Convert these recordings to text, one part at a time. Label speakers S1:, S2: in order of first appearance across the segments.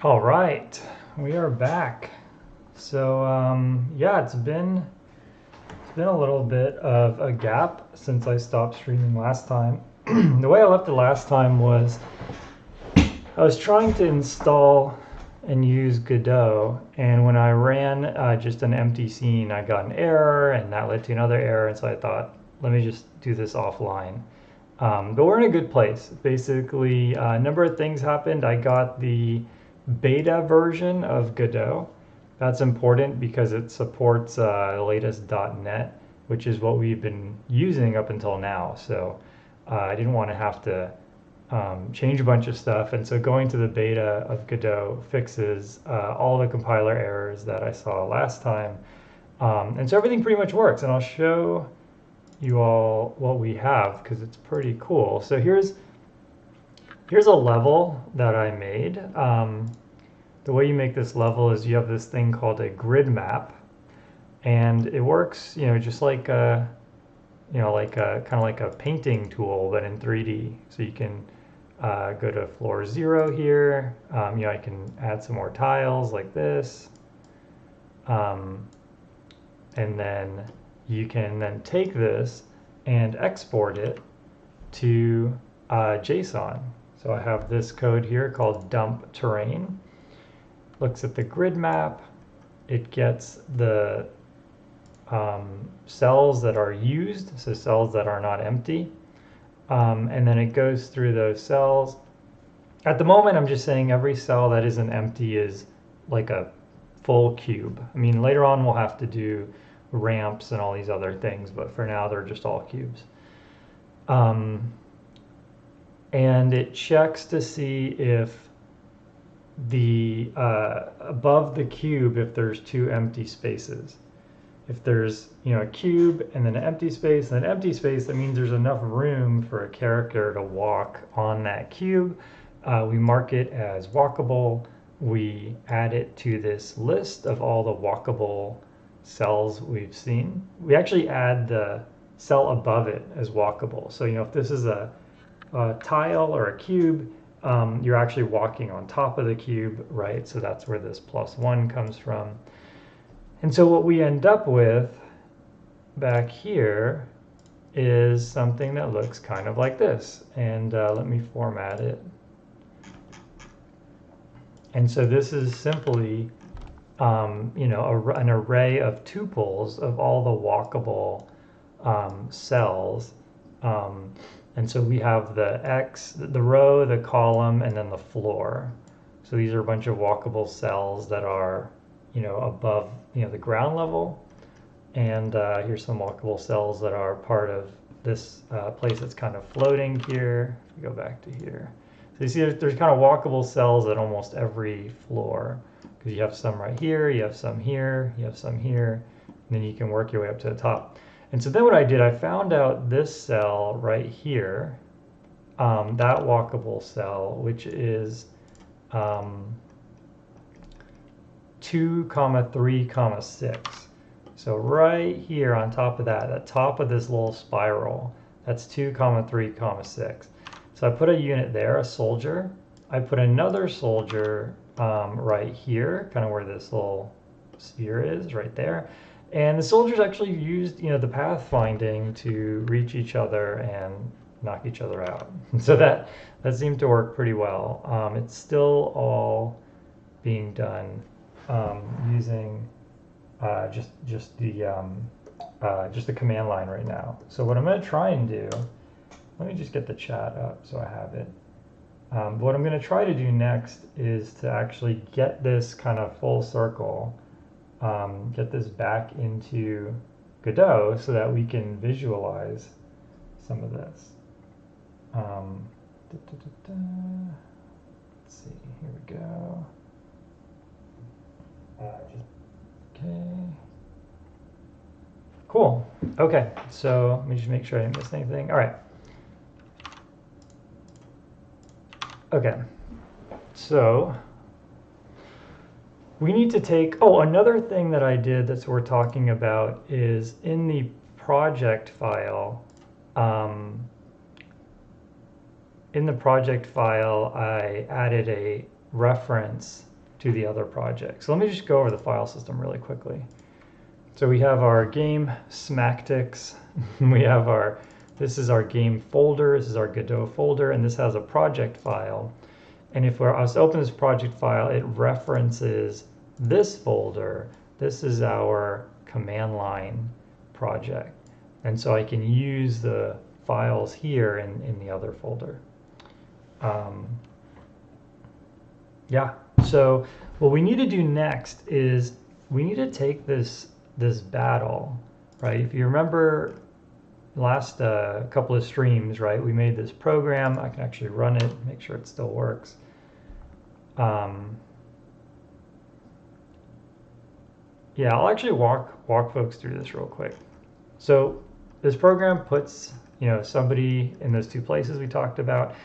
S1: All right, we are back. So yeah, it's been a little bit of a gap since I stopped streaming last time. The way I left it last time was I was trying to install and use Godot, and when I ran just an empty scene, I got an error, and that led to another error. And so I thought, let me just do this offline. But we're in a good place. Basically, a number of things happened. I got the beta version of Godot. That's important because it supports the latest .NET, which is what we've been using up until now. So I didn't want to have to change a bunch of stuff. And so going to the beta of Godot fixes all the compiler errors that I saw last time. And so everything pretty much works. And I'll show you all what we have because it's pretty cool. So here's a level that I made. The way you make this level is you have this thing called a grid map, and it works, just like a, kind of like a painting tool, but in 3D. So you can go to floor 0 here. I can add some more tiles like this, and then you can then take this and export it to JSON. So I have this code here called dump terrain. Looks at the grid map. It gets the cells that are used, so cells that are not empty. And then it goes through those cells. At the moment, I'm just saying every cell that isn't empty is like a full cube. I mean, later on we'll have to do ramps and all these other things, but for now they're just all cubes. And it checks to see if the above the cube, if there's two empty spaces. If there's a cube and then an empty space and an empty space, that means there's enough room for a character to walk on that cube. We mark it as walkable. We add it to this list of all the walkable cells we've seen. We actually add the cell above it as walkable. So if this is a tile or a cube, you're actually walking on top of the cube, right? So that's where this +1 comes from. And so what we end up with back here is something that looks kind of like this. And let me format it. And so this is simply an array of tuples of all the walkable cells. And so we have the X, the row, the column, and then the floor. So these are a bunch of walkable cells that are, above, the ground level. And here's some walkable cells that are part of this place that's kind of floating here. If we go back to here. So you see there's kind of walkable cells at almost every floor. Because you have some right here, you have some here, you have some here, and then you can work your way up to the top. And so then what I did, I found out this cell right here, that walkable cell, which is 2, 3, 6. So right here on top of that, at top of this little spiral, that's 2, 3, 6. So I put a unit there, a soldier. I put another soldier right here, kind of where this little sphere is, right there. And the soldiers actually used, the pathfinding to reach each other and knock each other out. So that seemed to work pretty well. It's still all being done using just the command line right now. So what I'm going to try and do, let me just get the chat up so I have it. What I'm going to try to do next is to actually get this kind of full circle, get this back into Godot so that we can visualize some of this. Let's see, here we go. Okay. Cool. Okay, so let me just make sure I didn't miss anything. All right. Okay, so we need to take, another thing that I did that's worth talking about is in the project file, I added a reference to the other project. So let me just go over the file system really quickly. So we have our game SmackTix. We have this is our game folder, this is our Godot folder, and this has a project file. And if I was to open this project file, it references this folder. This is our command line project. And so I can use the files here in the other folder. Yeah, so what we need to do next is we need to take this battle, right? If you remember last couple of streams, right, we made this program. I can actually run it, make sure it still works. Yeah, I'll actually walk folks through this real quick. So this program puts, you know, somebody in those two places we talked about,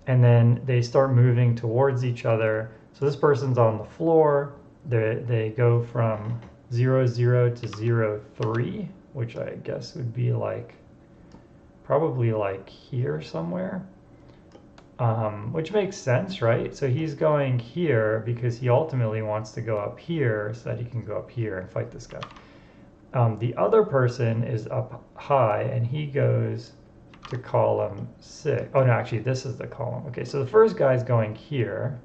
S1: and then they start moving towards each other. So this person's on the floor. They go from 0, 0 to 0, 3, which I guess would be like probably like here somewhere, which makes sense, right? So he's going here because he ultimately wants to go up here so that he can go up here and fight this guy. The other person is up high and he goes to column 6. Oh no, actually this is the column. Okay, so the first guy is going here.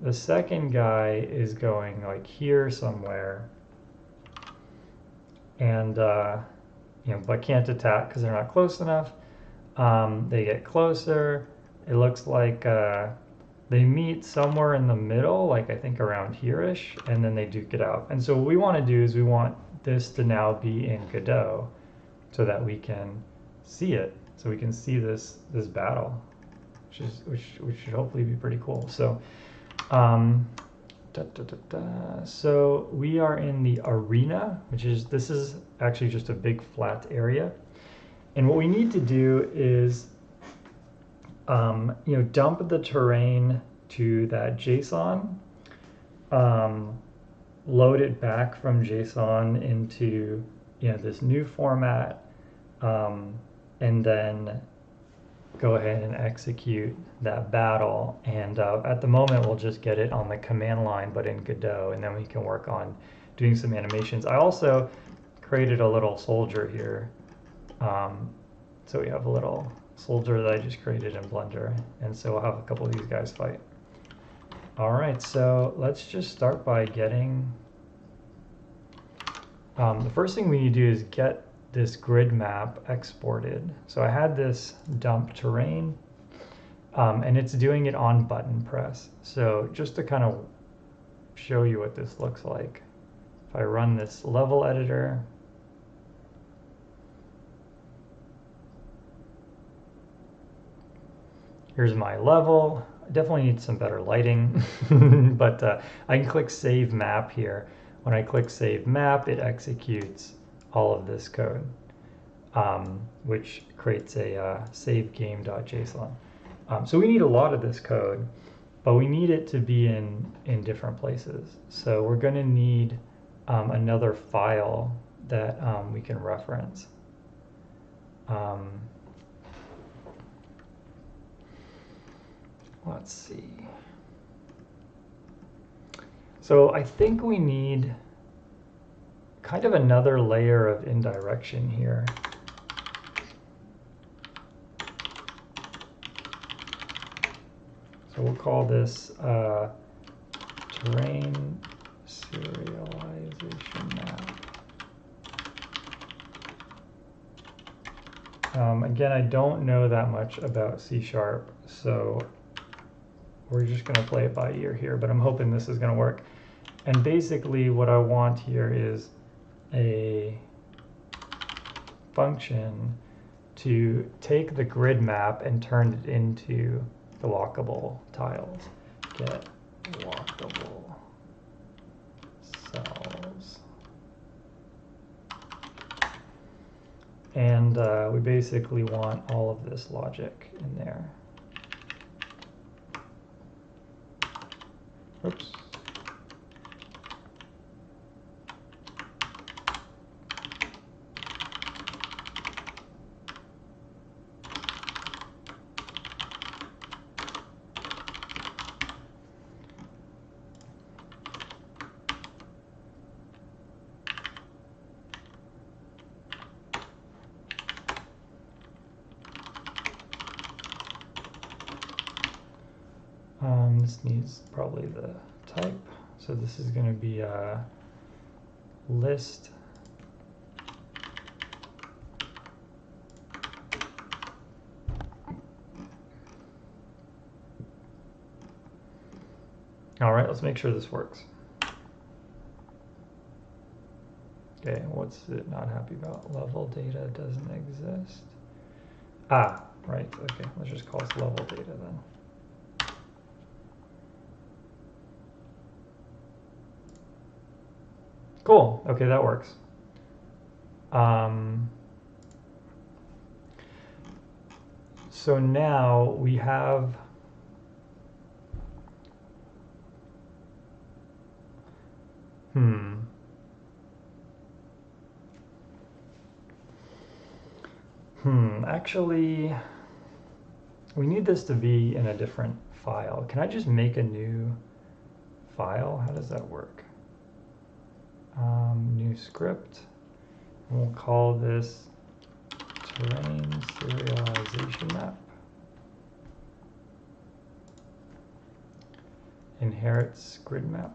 S1: The second guy is going like here somewhere. And you know, but can't attack because they're not close enough. They get closer. It looks like they meet somewhere in the middle, like I think around here-ish, and then they duke it out. And so what we want to do is we want this to now be in Godot so that we can see it, so we can see this battle, which should hopefully be pretty cool. So so we are in the arena, this is actually just a big flat area. And what we need to do is you know, dump the terrain to that JSON, load it back from JSON into, you know, this new format, and then go ahead and execute that battle. And at the moment, we'll just get it on the command line, but in Godot, and then we can work on doing some animations. I also created a little soldier here. So we have a little soldier that I just created in Blender, and so we'll have a couple of these guys fight. All right, so let's just start by getting, the first thing we need to do is get this grid map exported. So I had this dump terrain, and it's doing it on button press. So just to kind of show you what this looks like, if I run this level editor, here's my level. I definitely need some better lighting, but I can click Save Map here. When I click Save Map, it executes all of this code, which creates a save game.json. So we need a lot of this code, but we need it to be in different places. So we're going to need another file that we can reference. Let's see. So I think we need kind of another layer of indirection here. So we'll call this terrain serialization map. Again, I don't know that much about C#, so we're just going to play it by ear here, but I'm hoping this is going to work. And basically what I want here is a function to take the grid map and turn it into the walkable tiles. Get walkable cells. And we basically want all of this logic in there. Oops. This needs probably the type. So this is going to be a list. All right, let's make sure this works. Okay, what's it not happy about? Level data doesn't exist. Ah, right, okay, let's just call this level data then. Cool, okay, that works. So now we have actually, we need this to be in a different file. Can I just make a new file? How does that work? New script. And we'll call this terrain serialization map. Inherits grid map.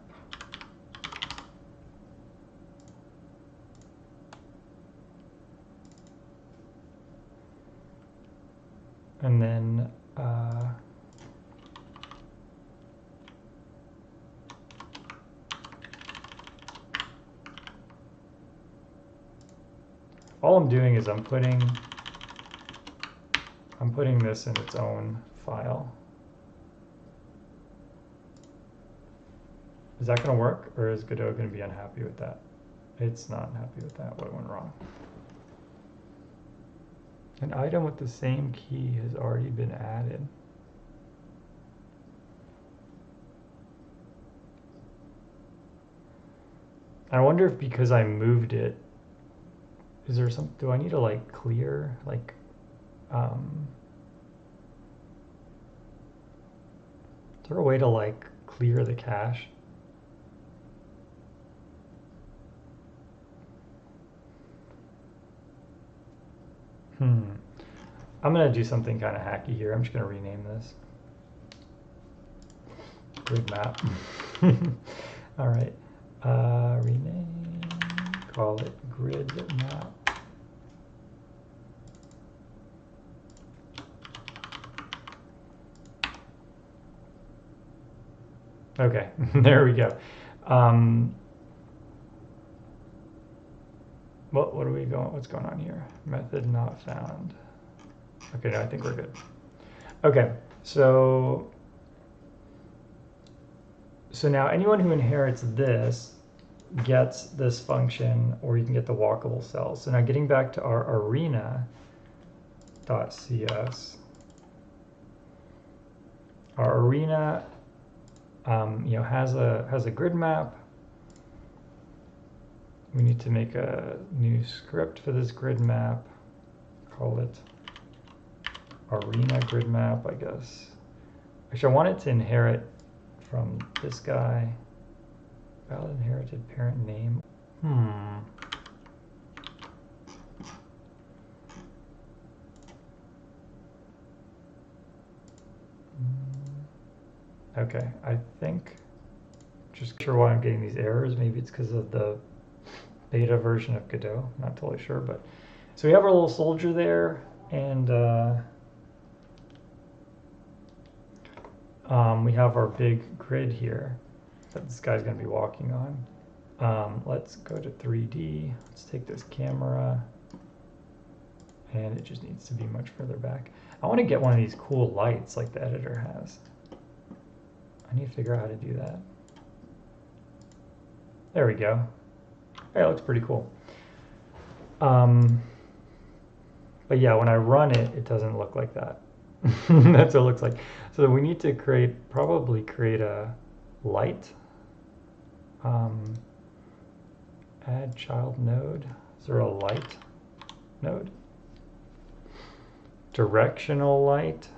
S1: And then all I'm doing is I'm putting this in its own file. Is that going to work, or is Godot going to be unhappy with that? It's not happy with that. What went wrong? An item with the same key has already been added. I wonder if because I moved it, is there some, do I need to like clear, like, is there a way to like clear the cache? I'm going to do something kind of hacky here. I'm just going to rename this. Grid map. All right. Rename, call it grid map. Okay, there we go. What are we going? What's going on here? Method not found. Okay, no, I think we're good. Okay, so now anyone who inherits this gets this function, or you can get the walkable cells. So now getting back to our arena.cs, our arena, has a grid map. We need to make a new script for this grid map. Call it arena grid map, I guess. Actually, I want it to inherit from this guy. Valid inherited parent name. Okay, I think, just sure why I'm getting these errors. Maybe it's because of the beta version of Godot. I'm not totally sure, but so we have our little soldier there, and we have our big grid here that this guy's going to be walking on. Let's go to 3D. Let's take this camera, and it just needs to be much further back. I want to get one of these cool lights like the editor has. I need to figure out how to do that. There we go. Hey, it looks pretty cool. But yeah, when I run it, it doesn't look like that. That's what it looks like. So we need to probably create a light. Add child node. Is there a light node? Directional light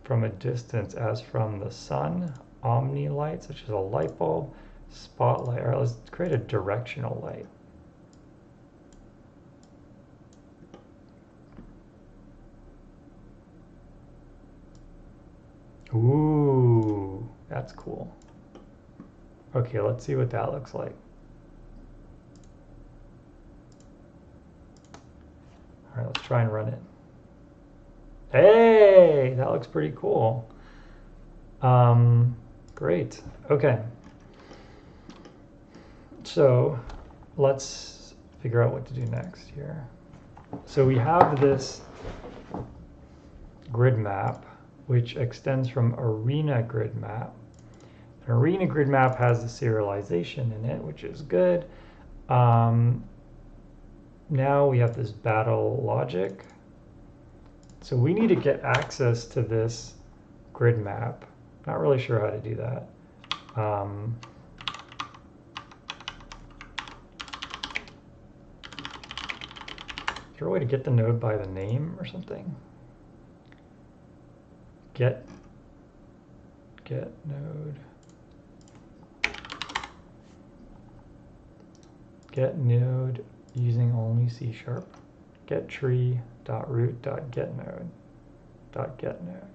S1: from a distance as from the sun. Omni light, such as a light bulb. Spotlight. All right, let's create a directional light. Ooh. That's cool. Okay, let's see what that looks like. All right, let's try and run it. Hey, that looks pretty cool. Great. Okay. So let's figure out what to do next here. So we have this grid map, which extends from Arena grid map. An Arena grid map has the serialization in it, which is good. Now we have this battle logic. So we need to get access to this grid map. Not really sure how to do that. Is there a way to get the node by the name or something? Get node. Get node using only C#. Get tree.root.get node.get node.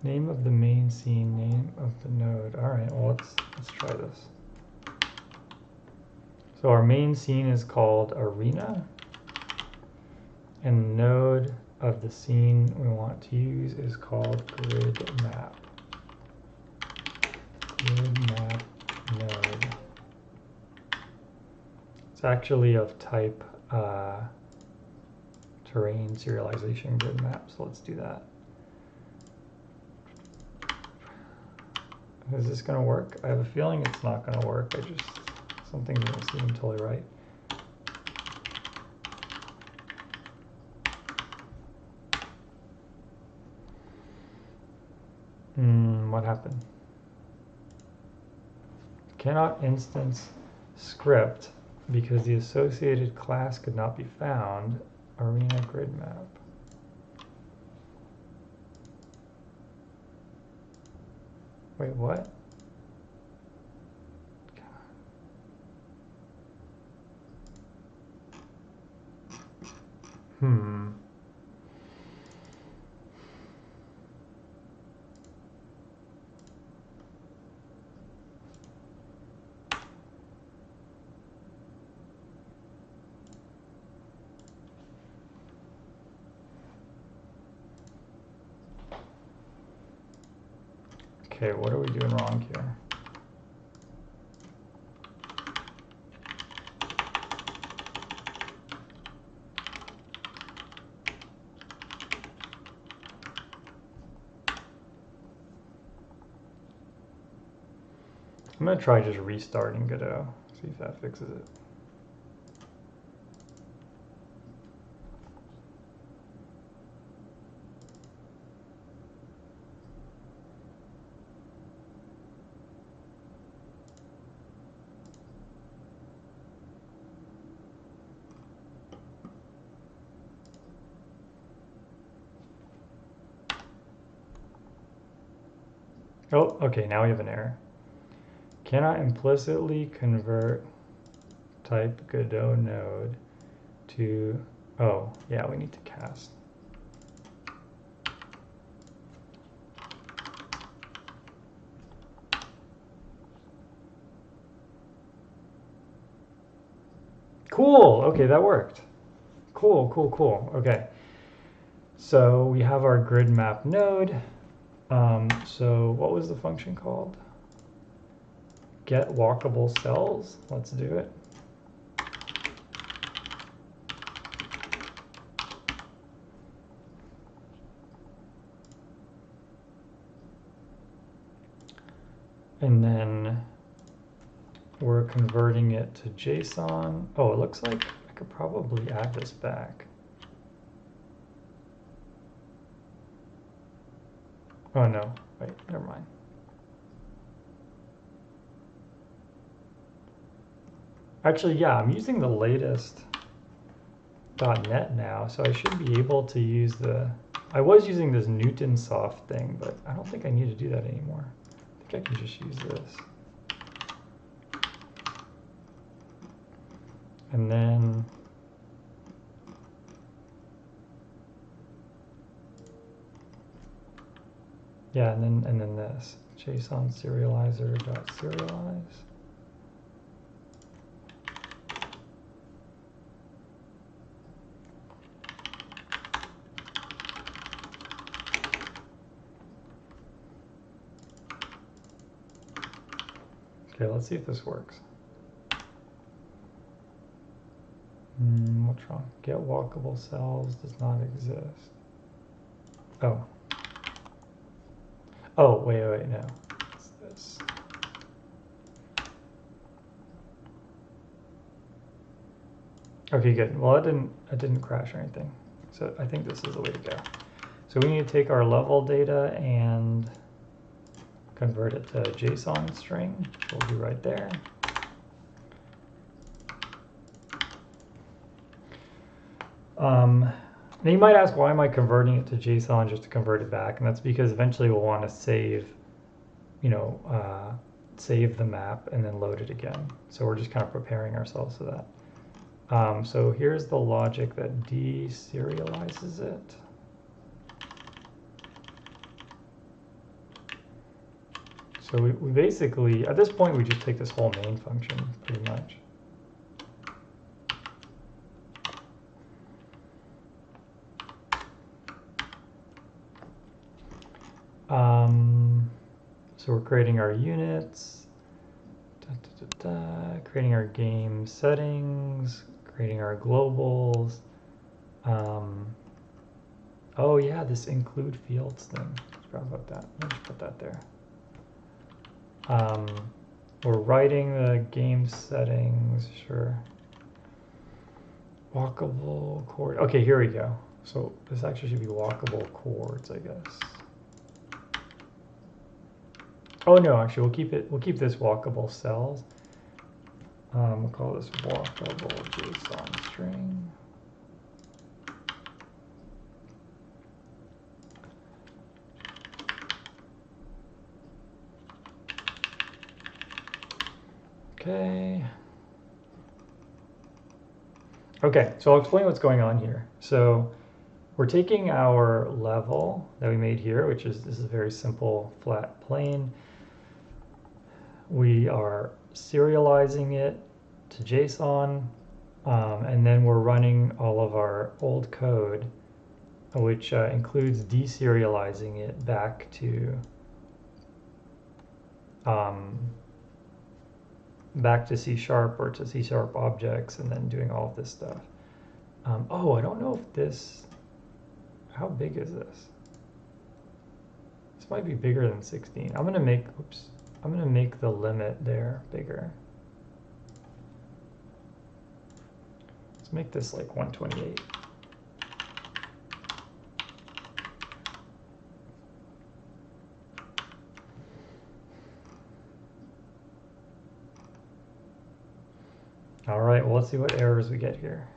S1: Name of the main scene, name of the node. All right, well, let's try this. So our main scene is called Arena, and the node of the scene we want to use is called grid map. Grid map node. It's actually of type terrain serialization grid map, so let's do that. Is this going to work? I have a feeling it's not going to work. Something doesn't seem totally right. What happened? Cannot instance script because the associated class could not be found. Arena grid map. Wait, what? Okay, what are we doing wrong here? I'm going to try just restarting Godot, see if that fixes it. Oh, okay, now we have an error. Cannot implicitly convert type Godot node to, oh, yeah, we need to cast. Cool, okay, that worked. Cool, cool, cool, okay. So we have our grid map node. So what was the function called? Get walkable cells. Let's do it. And then we're converting it to JSON. Oh, it looks like I could probably add this back. Oh no, wait, never mind. Actually, yeah, I'm using the latest .NET now, so I should be able to use the I was using this Newtonsoft thing, but I don't think I need to do that anymore. I think I can just use this. And then yeah, and then this JSON serializer dot serialize. Okay, let's see if this works. What's wrong? Get walkable cells does not exist. Oh. Oh, wait, no. It's this. Okay, good. Well, it didn't crash or anything. So I think this is the way to go. So we need to take our level data and convert it to JSON string, which we'll do right there. Now you might ask, why am I converting it to JSON just to convert it back? And that's because eventually we'll want to save, save the map and then load it again. So we're just kind of preparing ourselves for that. So here's the logic that deserializes it. So we basically, at this point, we just take this whole main function pretty much. So we're creating our units, creating our game settings, creating our globals. Oh yeah, this include fields thing. I forgot about that. Let me just put that there. We're writing the game settings, sure. Walkable chord. Okay, here we go. So this actually should be walkable chords, I guess. Oh no, actually we'll keep this walkable cells. We'll call this walkable JSON string. Okay. Okay, so I'll explain what's going on here. So we're taking our level that we made here, which is, this is a very simple flat plane. We are serializing it to JSON, and then we're running all of our old code, which includes deserializing it back to C# or to C# objects, and then doing all of this stuff. Oh, I don't know if this, how big is this? This might be bigger than 16. I'm gonna make, oops, I'm gonna make the limit there bigger. Let's make this like 128. All right, well, let's see what errors we get here.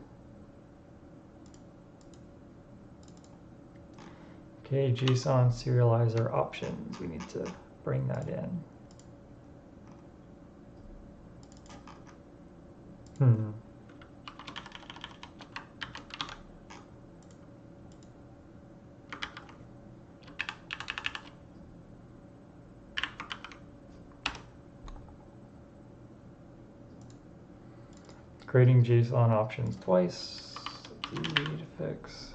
S1: Okay, JSON serializer options. We need to bring that in. Creating JSON options twice. Easy to fix.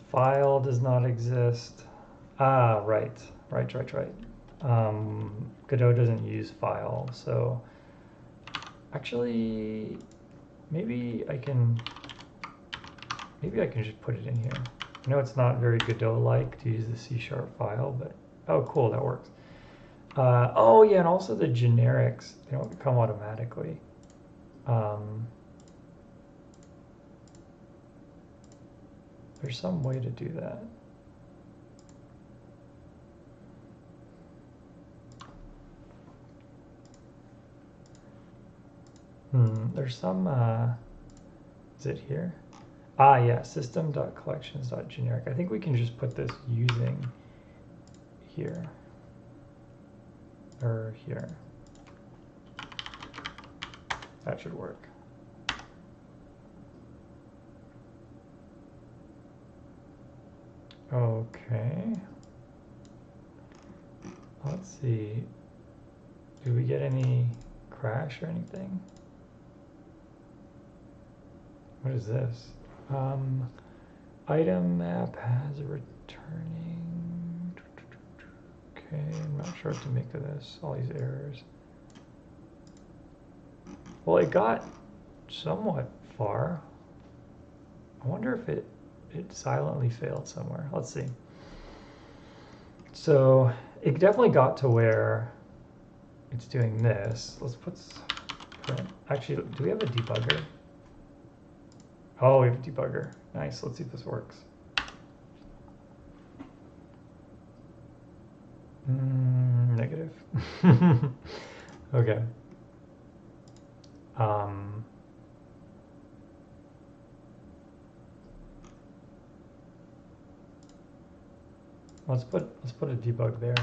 S1: File does not exist. Ah, right. Godot doesn't use file, so actually, maybe I can just put it in here. I know it's not very Godot-like to use the C# file, but oh, cool, that works. Oh yeah, and also the generics, they don't come automatically. There's some way to do that. There's some, is it here? Ah, yeah, system.collections.generic. I think we can just put this using here or here. That should work. Okay. Let's see. Do we get any crash or anything? What is this? Item map has a returning. Okay, I'm not sure what to make of this. All these errors. Well, it got somewhat far. I wonder if it silently failed somewhere. Let's see. So it definitely got to where it's doing this. Let's put print. Actually, do we have a debugger? Oh, we have a debugger. Nice. Let's see if this works. Negative. Okay. Let's put a debug there.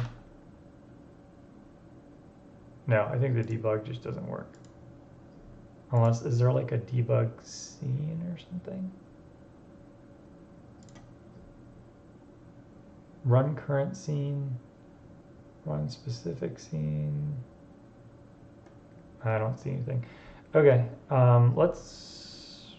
S1: No, I think the debug just doesn't work. Unless, is there like a debug scene or something? Run current scene, run specific scene. I don't see anything. Okay, let's,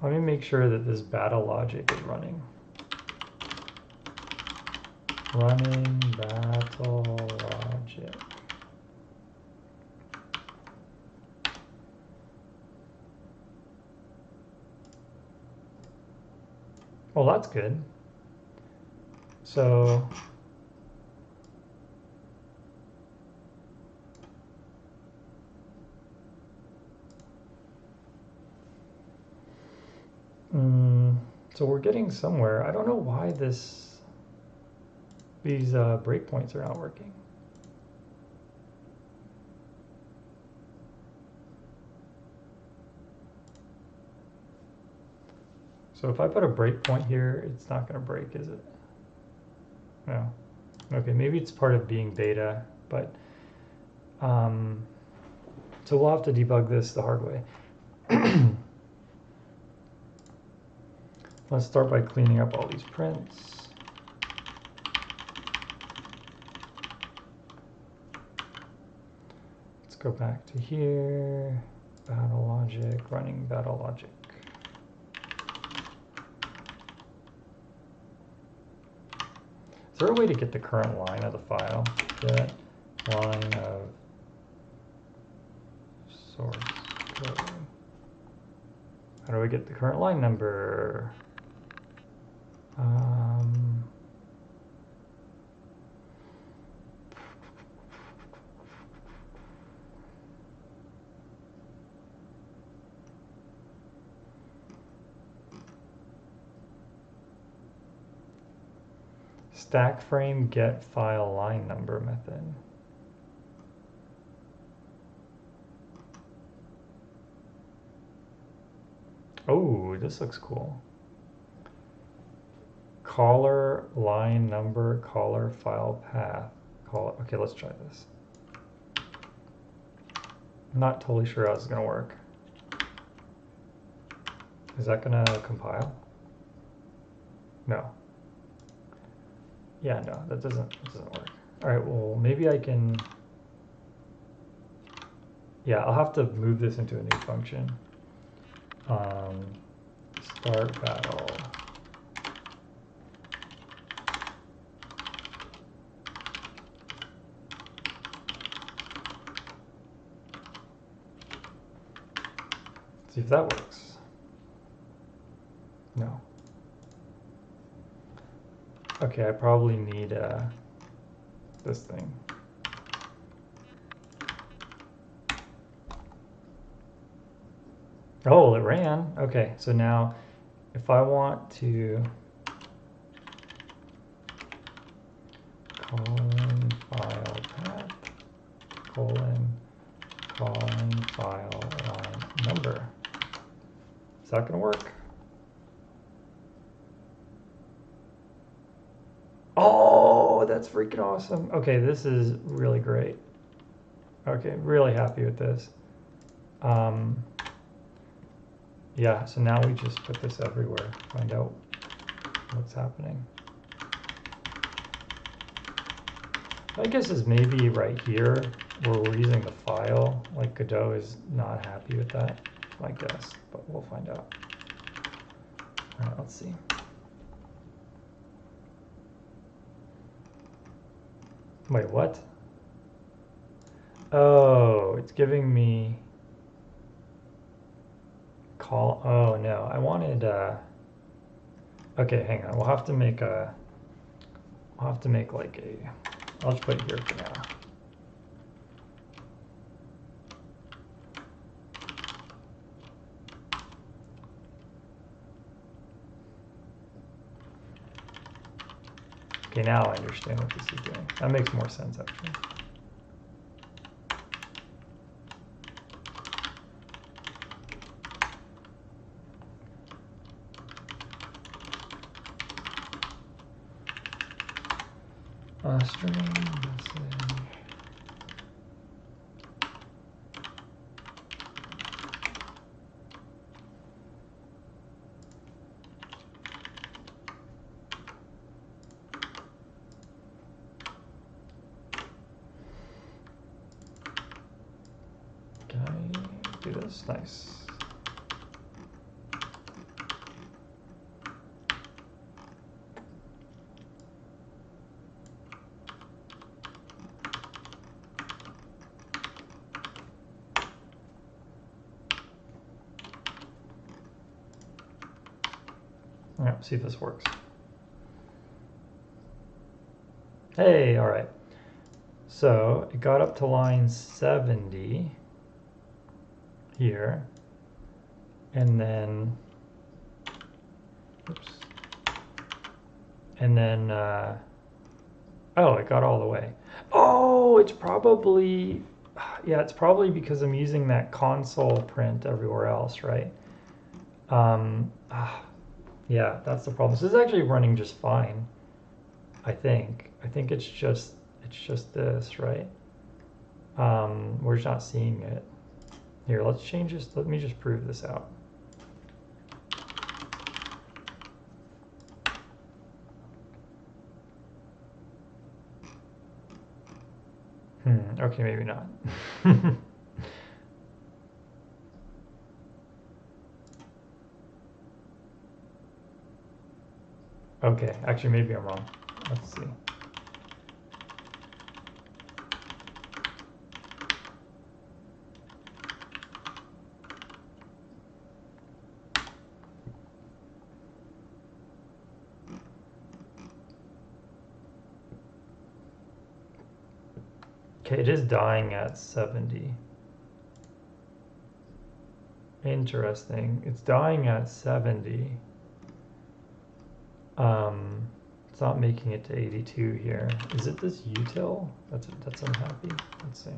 S1: let me make sure that this battle logic is running. Running battle logic. Well, that's good. So so we're getting somewhere. I don't know why these breakpoints are not working. So if I put a breakpoint here, it's not going to break, is it? No. Okay, maybe it's part of being beta, but so we'll have to debug this the hard way. Let's start by cleaning up all these prints. Let's go back to here, battle logic, running battle logic. Is there a way to get the current line of the file? Get line of source code. How do I get the current line number? Stack frame get file line number method. Oh, this looks cool. Caller line number, caller file path. Caller. Okay, let's try this. I'm not totally sure how this is going to work. Is that going to compile? No. Yeah, no, that doesn't work. All right, well, maybe I can. Yeah, I'll have to move this into a new function. Start battle. See if that works. No. Okay, I probably need this thing. Oh, it ran. Okay, so now if I want to call in file path, colon calling file line number. Is that gonna work? Oh, that's freaking awesome. Okay, this is really great. Okay, really happy with this. Yeah, so now we just put this everywhere, find out what's happening. My guess is maybe right here where we're using the file, like Godot is not happy with that, my guess, but we'll find out. All right, let's see. Wait, what? Oh, it's giving me call. Oh no, I wanted. Okay, hang on. We'll have to make a. I'll have to make like a. I'll just put it here for now. Okay, now I understand what this is doing. That makes more sense actually. String message. Can I do this? Nice. All right, see if this works. Hey, all right. So it got up to line 70 here, and then, oops, and then, oh, it got all the way. Oh, it's probably, yeah, it's probably because I'm using that console print everywhere else, right? Yeah, that's the problem. This is actually running just fine, I think. I think it's just this, right? We're just not seeing it. Here, let's change this. Let me just prove this out. Okay, maybe not. Okay, actually, maybe I'm wrong. Let's see. Okay, it is dying at 70. Interesting. It's dying at 70. It's not making it to 82 here. Is it this util that's unhappy? Let's see.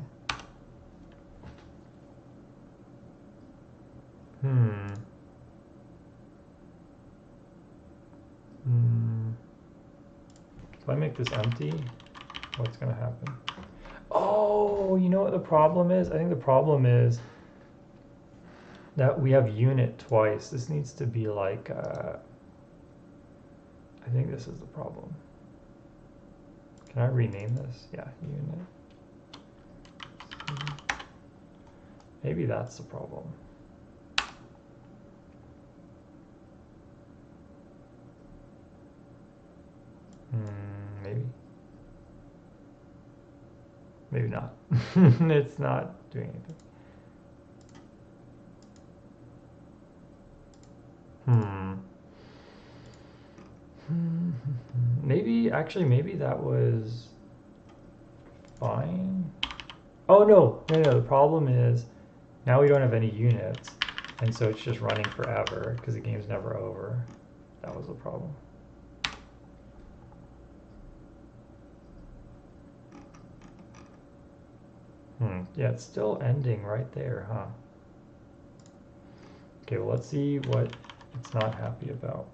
S1: If I make this empty, what's gonna happen? Oh, you know what the problem is? I think the problem is that we have unit twice. This needs to be like, I think this is the problem. Can I rename this? Yeah, unit. Maybe that's the problem. Maybe. Maybe not. It's not doing anything. Maybe, actually, maybe that was fine. Oh, no, the problem is now we don't have any units, and so it's just running forever because the game's never over. That was the problem. Yeah, it's still ending right there, huh? Okay, well, let's see what it's not happy about.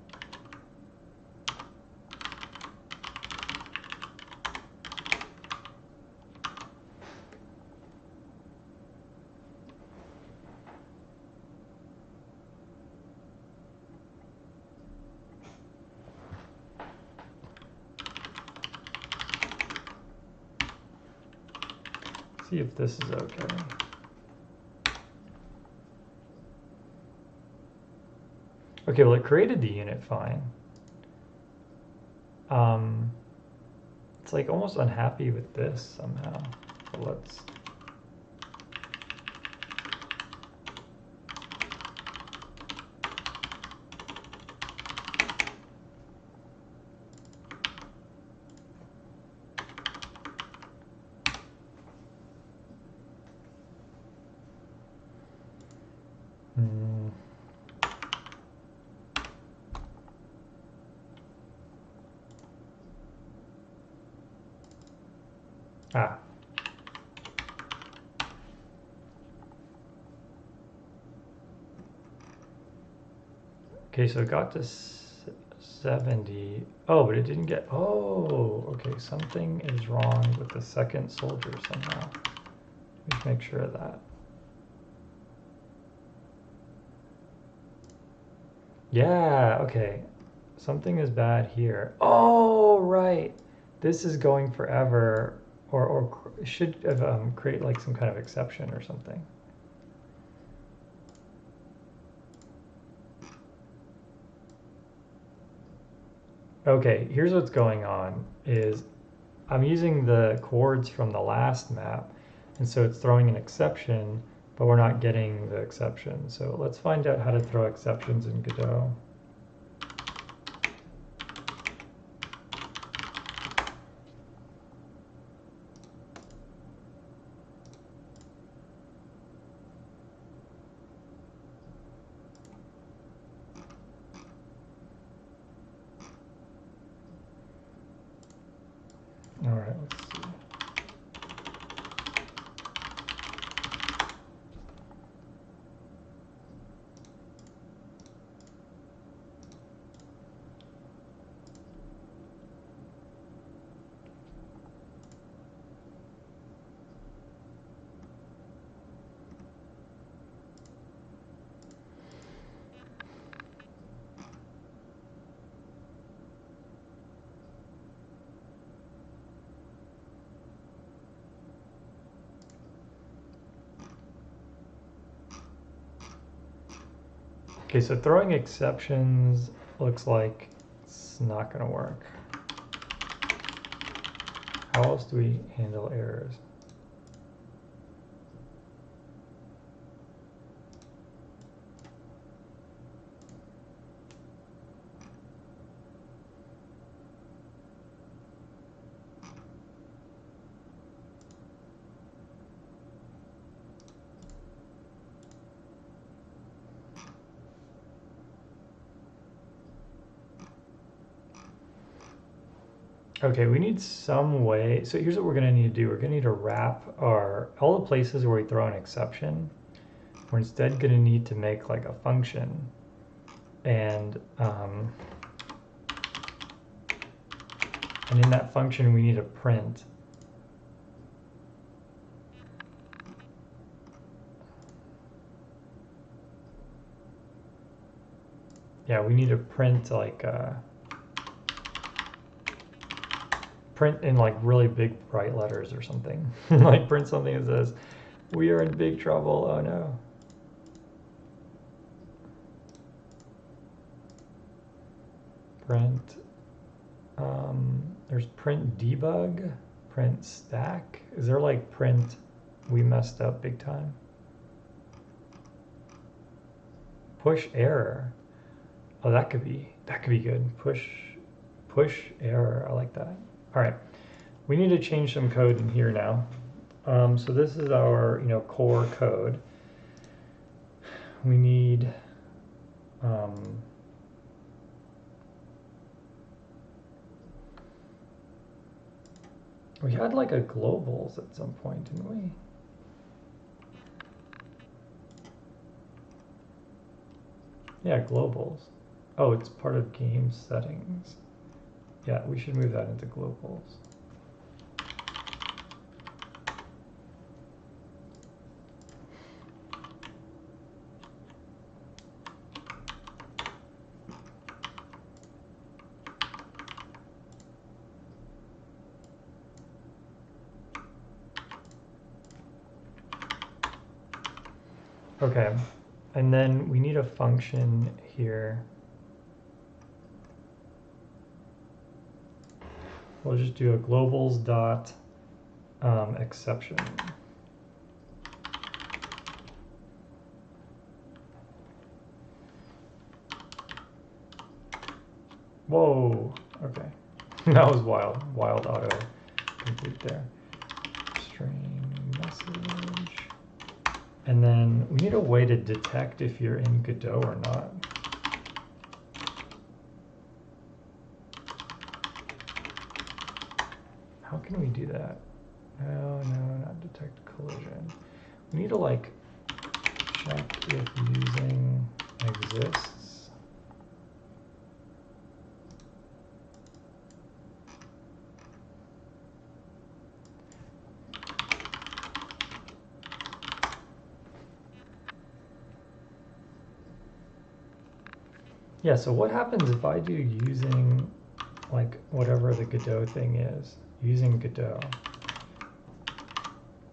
S1: See if this is okay. Okay, well, it created the unit fine. It's like almost unhappy with this somehow. So let's. Ah. Okay, so it got to 70. Oh, but it didn't get. Oh, okay. Something is wrong with the second soldier somehow. Let's make sure of that. Yeah, okay. Something is bad here. Oh, right. This is going forever, or should create like some kind of exception or something. Okay, here's what's going on is I'm using the chords from the last map, and so it's throwing an exception, but we're not getting the exception. So let's find out how to throw exceptions in Godot. All right, let's see. Okay, so throwing exceptions looks like it's not going to work. How else do we handle errors? Okay, we need some way. So here's what we're going to need to do. We're going to need to wrap all the places where we throw an exception. We're instead going to need to make like a function, and in that function we need to print. Yeah, we need to print like print in like really big bright letters or something. Like print something that says, "We are in big trouble. Oh no." Print. There's print debug, print stack. Is there like print we messed up big time? Push error. Oh, that could be good. Push error. I like that. All right, we need to change some code in here now. So this is our core code. We need we had like a globals at some point, didn't we? Yeah, globals. Oh, it's part of game settings. Yeah, we should move that into globals. Okay, and then we need a function here. We'll just do a globals dot exception. Whoa, okay. That was wild auto complete there. String message. And then we need a way to detect if you're in Godot or not. How can we do that? No, not detect collision. We need to like check if using exists. Yeah, so what happens if I do using like whatever the Godot thing is, using Godot?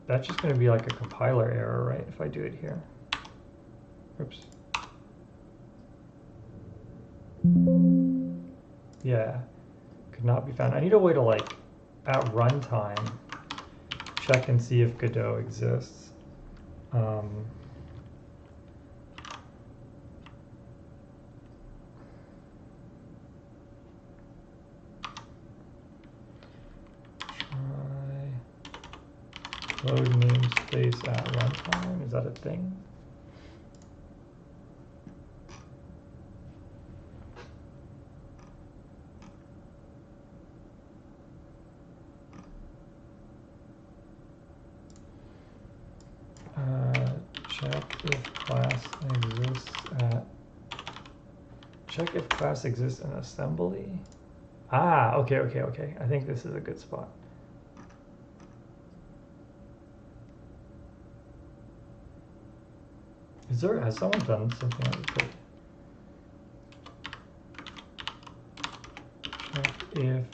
S1: That's just going to be like a compiler error, right, if I do it here. Oops. Yeah, could not be found. I need a way to like, at runtime, check and see if Godot exists. Load namespace at runtime, is that a thing? Check if class exists at, check if class exists in assembly. Ah, okay. I think this is a good spot. Has someone done something like this? Check if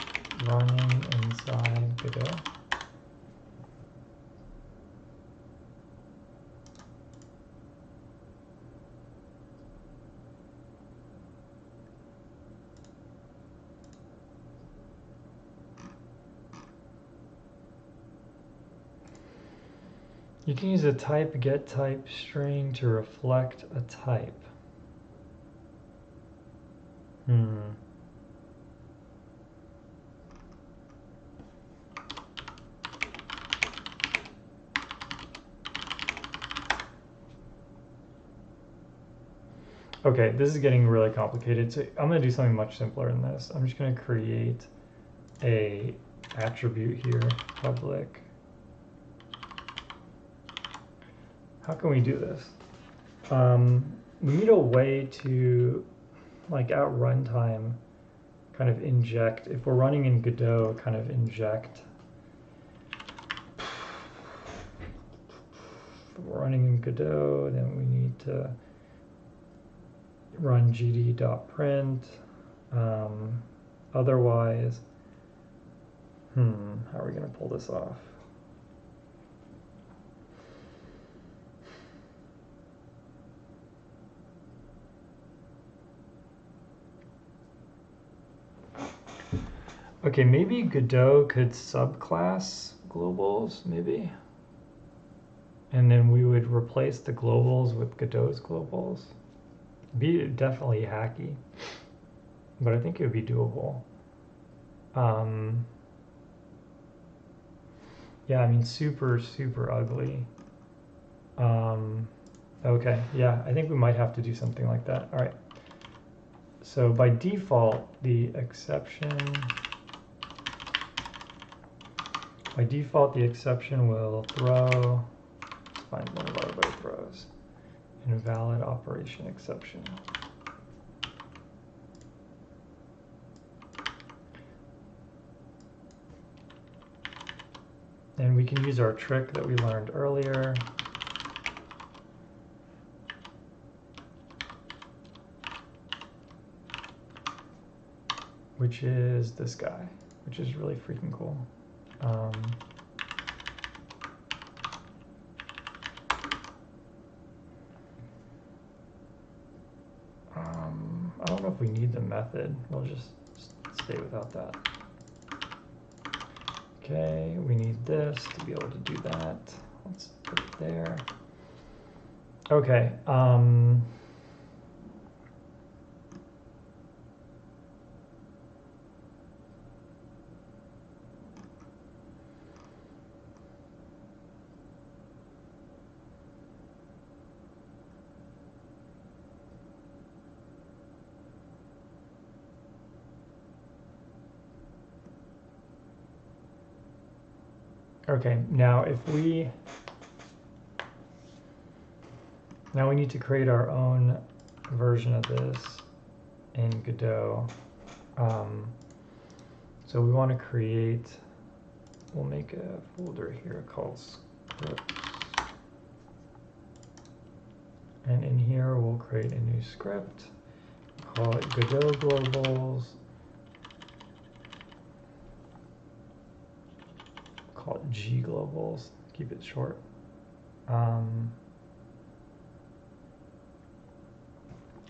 S1: running inside Godot. You can use a type get type string to reflect a type. Okay, this is getting really complicated. So I'm going to do something much simpler than this. I'm just going to create a attribute here, public. How can we do this? We need a way to, like at runtime, kind of inject, if we're running in Godot, kind of inject. If we're running in Godot, then we need to run gd.print. Otherwise, how are we going to pull this off? Okay, maybe Godot could subclass globals, maybe. And then we would replace the globals with Godot's globals. Be definitely hacky, but I think it would be doable. Yeah, I mean, super ugly. Okay, yeah, I think we might have to do something like that. All right. So by default, the exception will throw, let's find one of our load throws, invalid operation exception. And we can use our trick that we learned earlier. Which is this guy, which is really freaking cool. I don't know if we need the method. We'll just stay without that. Okay, we need this to be able to do that. Let's put it there. Okay. Okay, now we need to create our own version of this in Godot. So we want to create, we'll make a folder here called scripts. And in here we'll create a new script, call it Godot Globals. Call it G Globals, keep it short.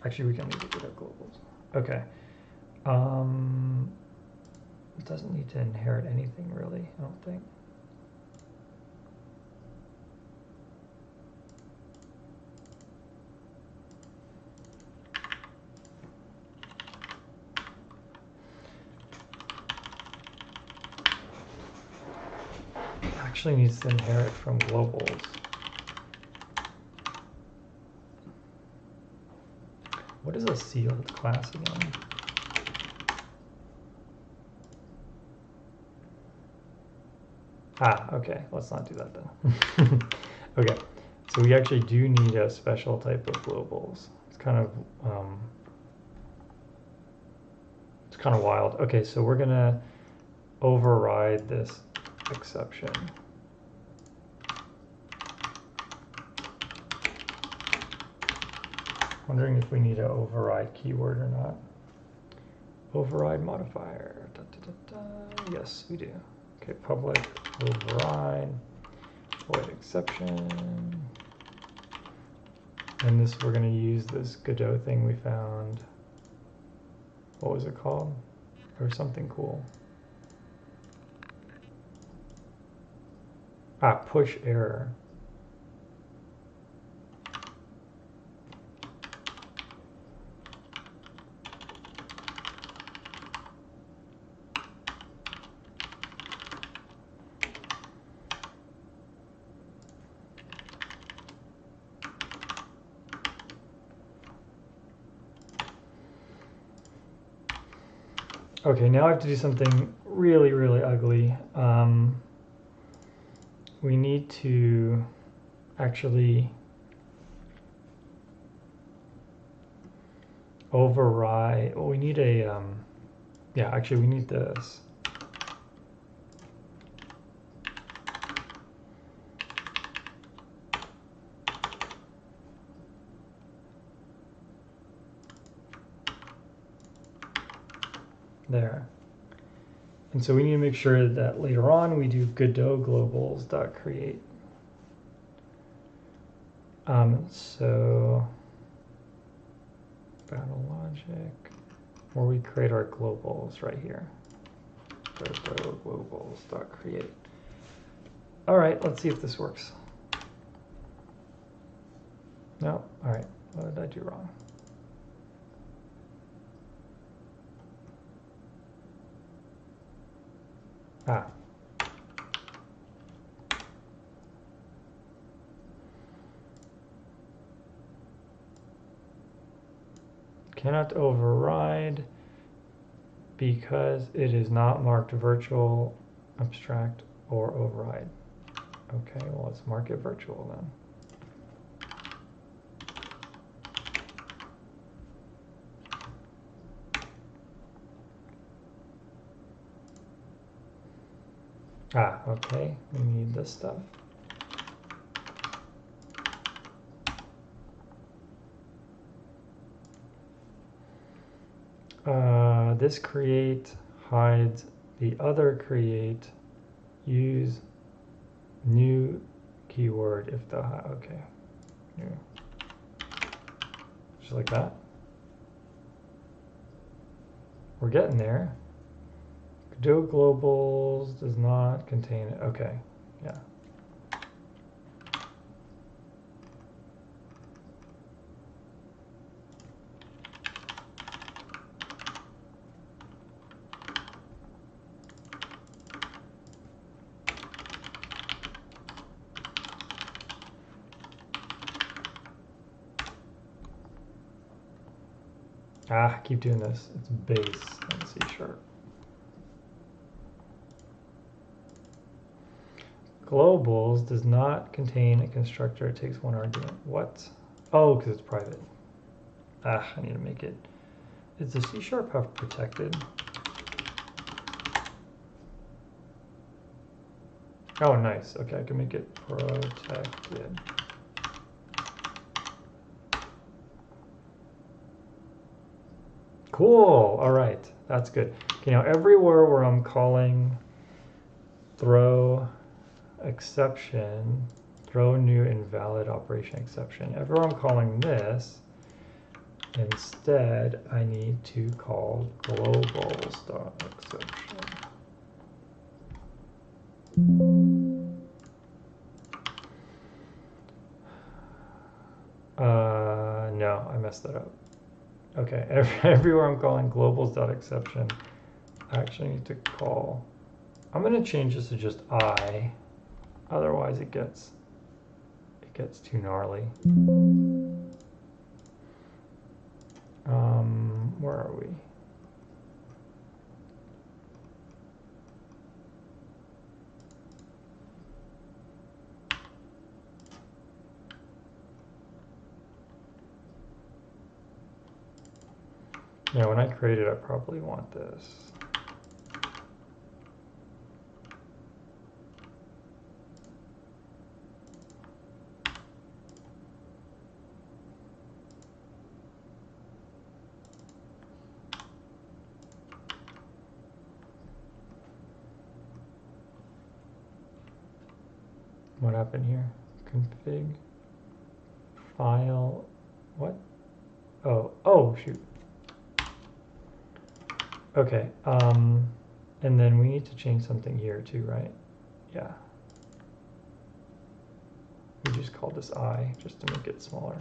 S1: Actually, we can leave it Godot Globals. Okay. It doesn't need to inherit anything really, I don't think. It actually needs to inherit from globals. What is a sealed class again? Ah, okay, let's not do that then. Okay, so we actually do need a special type of globals. It's kind of wild. Okay, so we're gonna override this exception. Wondering if we need an override keyword or not. Override modifier. Da, da, da, da. Yes, we do. Okay, public override, void exception. And this, we're going to use this Godot thing we found. What was it called? Or something cool. Ah, push error. Okay, now I have to do something really, really ugly. We need to actually override, well, we need a, yeah, actually we need this. There. And so we need to make sure that later on we do Godot globals.create. So battle logic, where we create our globals right here. Godot globals.create. All right, let's see if this works. No, all right, what did I do wrong? Ah. Cannot override because it is not marked virtual, abstract, or override. Okay, well, let's mark it virtual then. Ah, okay, we need this stuff. This create hides the other create. Use new keyword if the okay. New. Just like that. We're getting there. Godot globals does not contain it. Okay, yeah. Ah, keep doing this. It's base and C sharp. Globals does not contain a constructor. It takes one argument. What? Oh, because it's private. Ah, I need to make it. Is the C sharp have protected? Oh, nice. Okay, I can make it protected. Cool. All right, that's good. Okay, now everywhere where I'm calling throw exception, throw new invalid operation exception, everywhere I'm calling this, instead I need to call globals.exception. No, I messed that up. Okay, everywhere I'm calling globals.exception, I actually need to call. I'm gonna change this to just I, otherwise it gets too gnarly. Where are we? Yeah, when I create it, I probably want this. What happened here? Config, file, what? Oh, shoot. Okay, and then we need to change something here too, right? Yeah. We just call this I, just to make it smaller.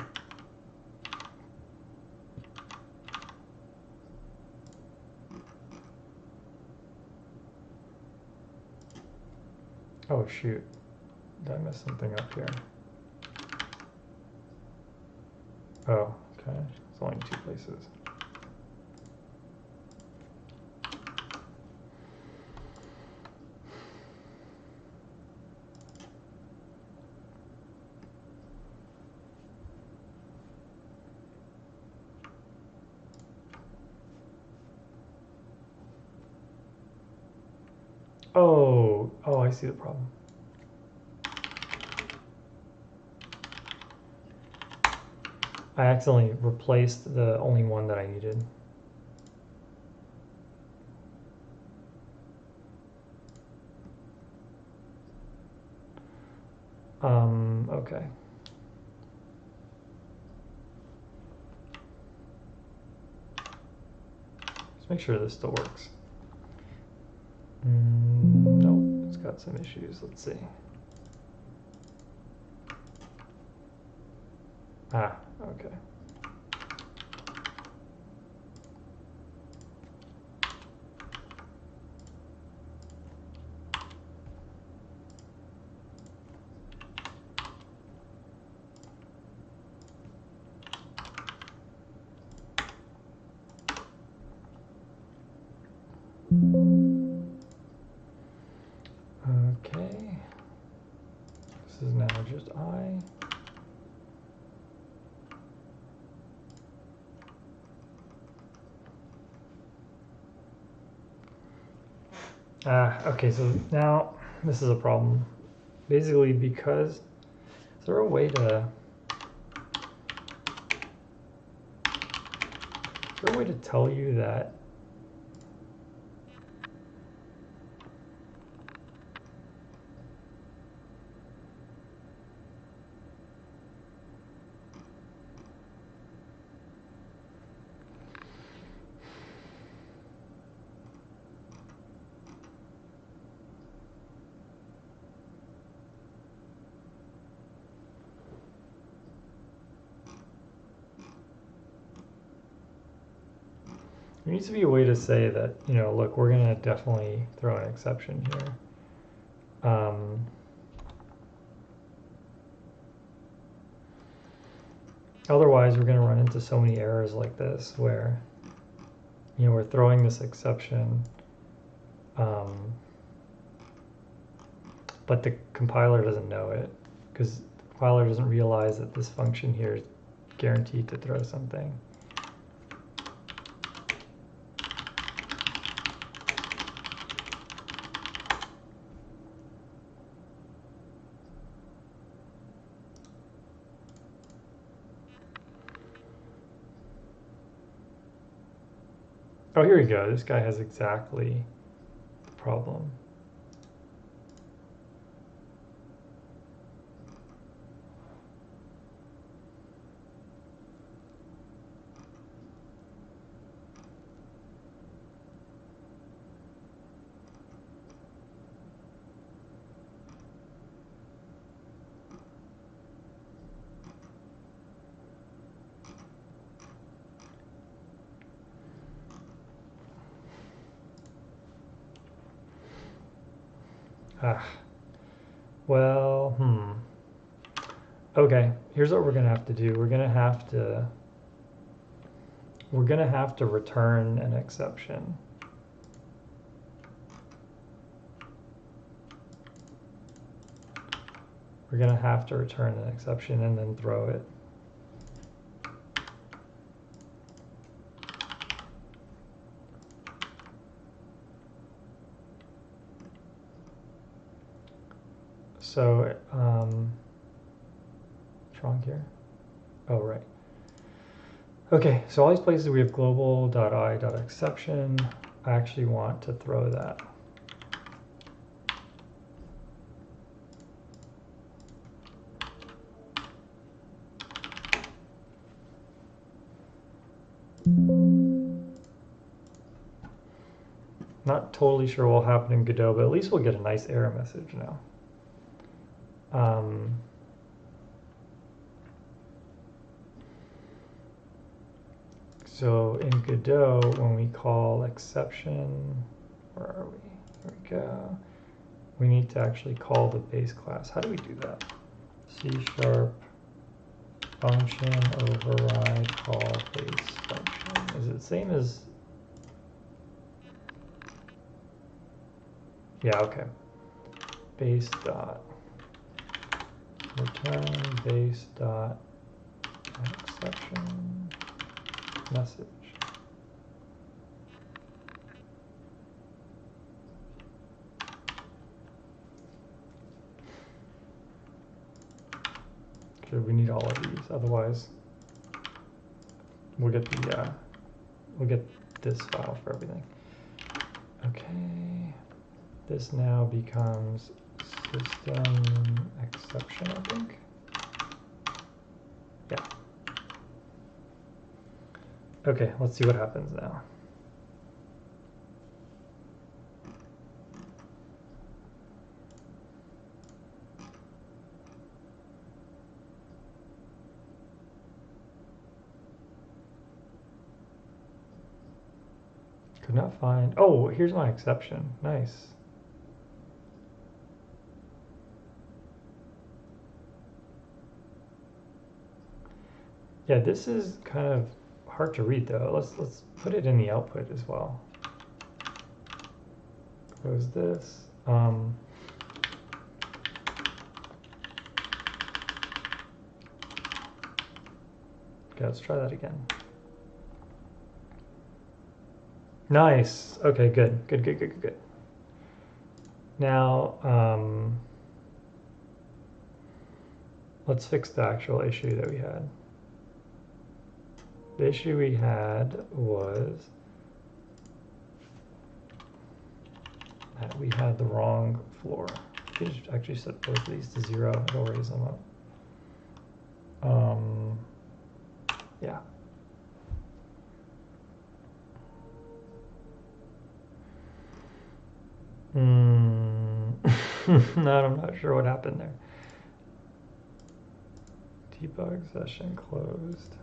S1: Oh, shoot. Did I mess something up here? Oh, okay. It's only 2 places. Oh, I see the problem. I accidentally replaced the only one that I needed. Okay. Let's make sure this still works. Nope, it's got some issues. Let's see. Ah, okay. Okay. This is now just I. Okay, so now this is a problem. Basically, because is there a way to tell you that there needs to be a way to say that, you know, look, we're going to definitely throw an exception here. Otherwise, we're going to run into so many errors like this where, you know, we're throwing this exception, but the compiler doesn't know it because the compiler doesn't realize that this function here is guaranteed to throw something. Oh, here we go. This guy has exactly the problem. Well, okay, here's what we're gonna have to do. We're gonna have to return an exception. We're gonna have to return an exception and then throw it. So, wrong here? Oh, right. Okay, so all these places we have global.i.exception. I actually want to throw that. Not totally sure what will happen in Godot, but at least we'll get a nice error message now. So in Godot, when we call exception, where are we? Here we go. We need to actually call the base class. How do we do that? C# function override call base function. Is it the same as? Yeah, okay. Base dot return base dot exception message. Okay, we need all of these, otherwise we'll get the we'll get this file for everything. Okay, this now becomes system exception, I think. Yeah. Okay, let's see what happens now. Could not find, oh, here's my exception. Nice. Yeah, this is kind of hard to read though. Let's put it in the output as well. Close this. Okay, let's try that again. Nice. Okay, good. Good. Now, let's fix the actual issue that we had. The issue we had was that we had the wrong floor. We should actually set both of these to 0. It'll raise them up. Yeah. No, I'm not sure what happened there. Debug session closed.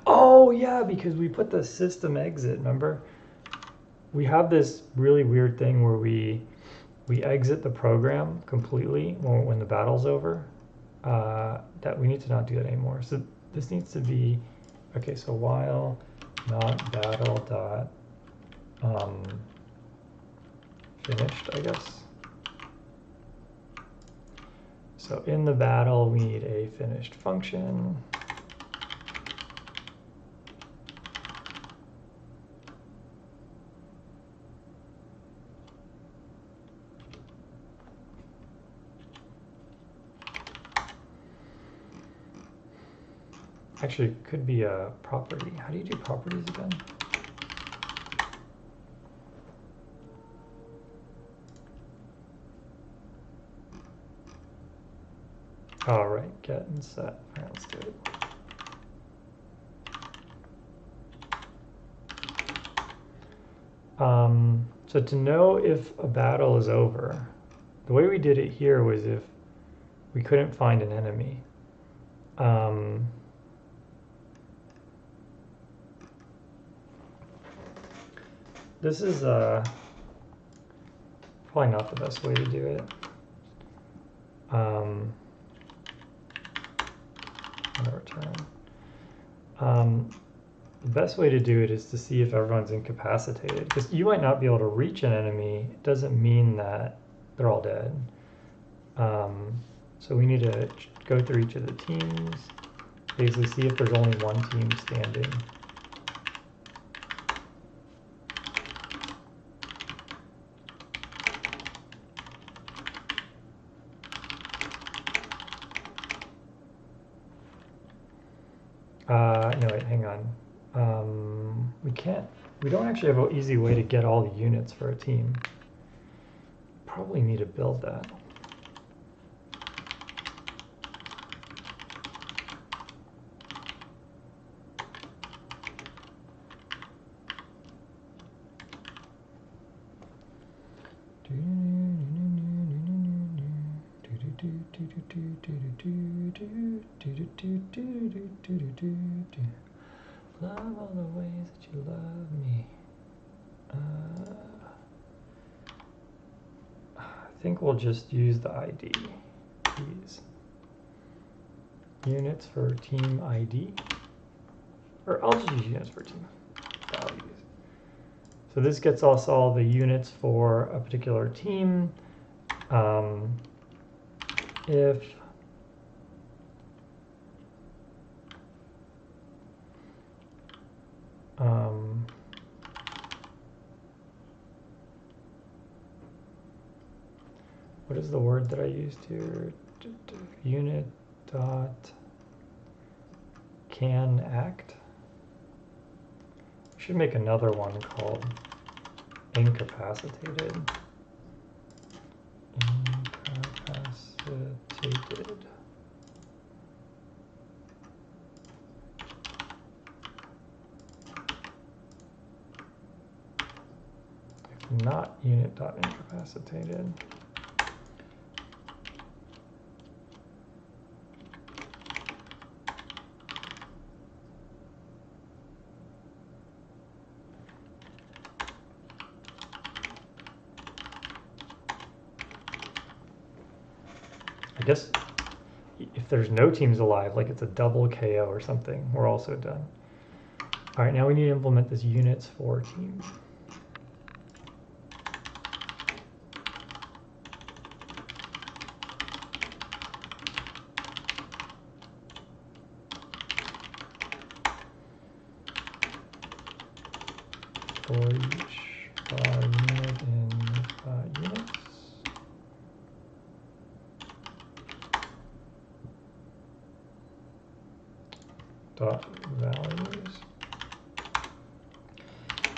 S1: Oh yeah, because we put the system exit, remember? We have this really weird thing where we exit the program completely when the battle's over. That we need to not do that anymore. So this needs to be, okay, so while not battle dot finished, I guess. So in the battle, we need a finished function. Actually, it could be a property. How do you do properties again? All right, get and set. All right, let's do it. So to know if a battle is over, the way we did it here was if we couldn't find an enemy. This is probably not the best way to do it. Return. The best way to do it is to see if everyone's incapacitated, because you might not be able to reach an enemy. It doesn't mean that they're all dead. So we need to go through each of the teams, basically see if there's only one team standing. No, wait, hang on. We don't actually have an easy way to get all the units for a team. Probably need to build that. Love all the ways that you love me. I think we'll just use the ID. These units for team ID. Or I'll just use units for team values. So this gets us all the units for a particular team. If what is the word that I used here? Unit dot can act. We should make another one called incapacitated. Incapacitated. If not unit dot incapacitated. I guess if there's no teams alive, like it's a double KO or something, we're also done. All right, now we need to implement this units for teams. For each unit in units.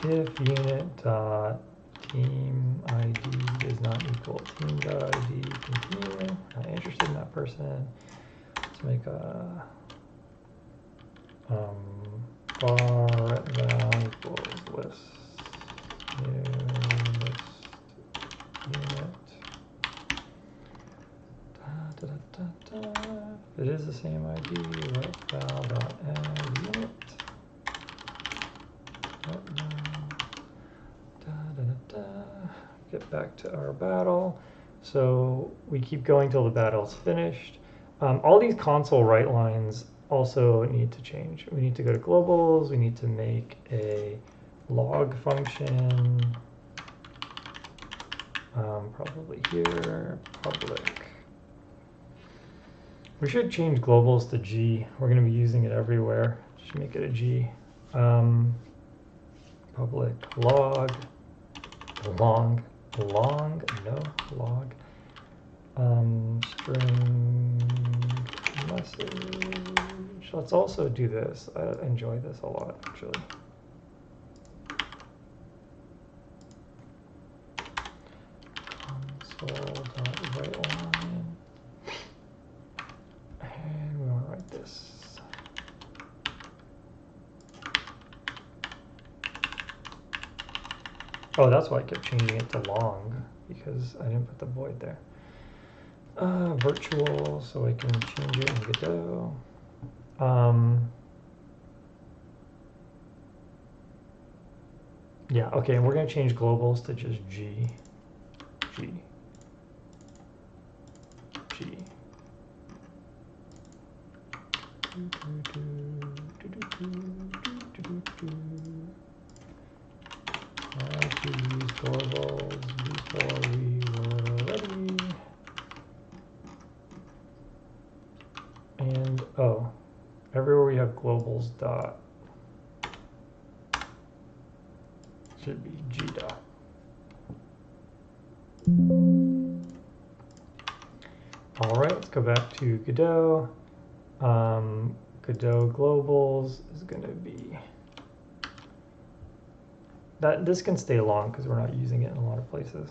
S1: if unit dot team ID does not equal team dot ID continue. Not interested in that person. Let's make a var val equals list new list unit. If it is the same ID, let val dot add unit. Get back to our battle. So we keep going till the battle's finished. All these console write lines also need to change. We need to go to globals. We need to make a log function. Probably here, public. We should change globals to G. We're going to be using it everywhere. Should make it a G. Public log, long, log, string message. Let's also do this. I enjoy this a lot, actually. Console.writeLine. And we want to write this. Oh, that's why I kept changing it to long, because I didn't put the void there. Virtual, so I can change it in Godot. Yeah, okay, and we're going to change globals to just G. To use globals before we were ready. And oh, everywhere we have globals dot should be G dot. All right, let's go back to Godot. Godot globals is going to be that. This can stay long because we're not using it in a lot of places.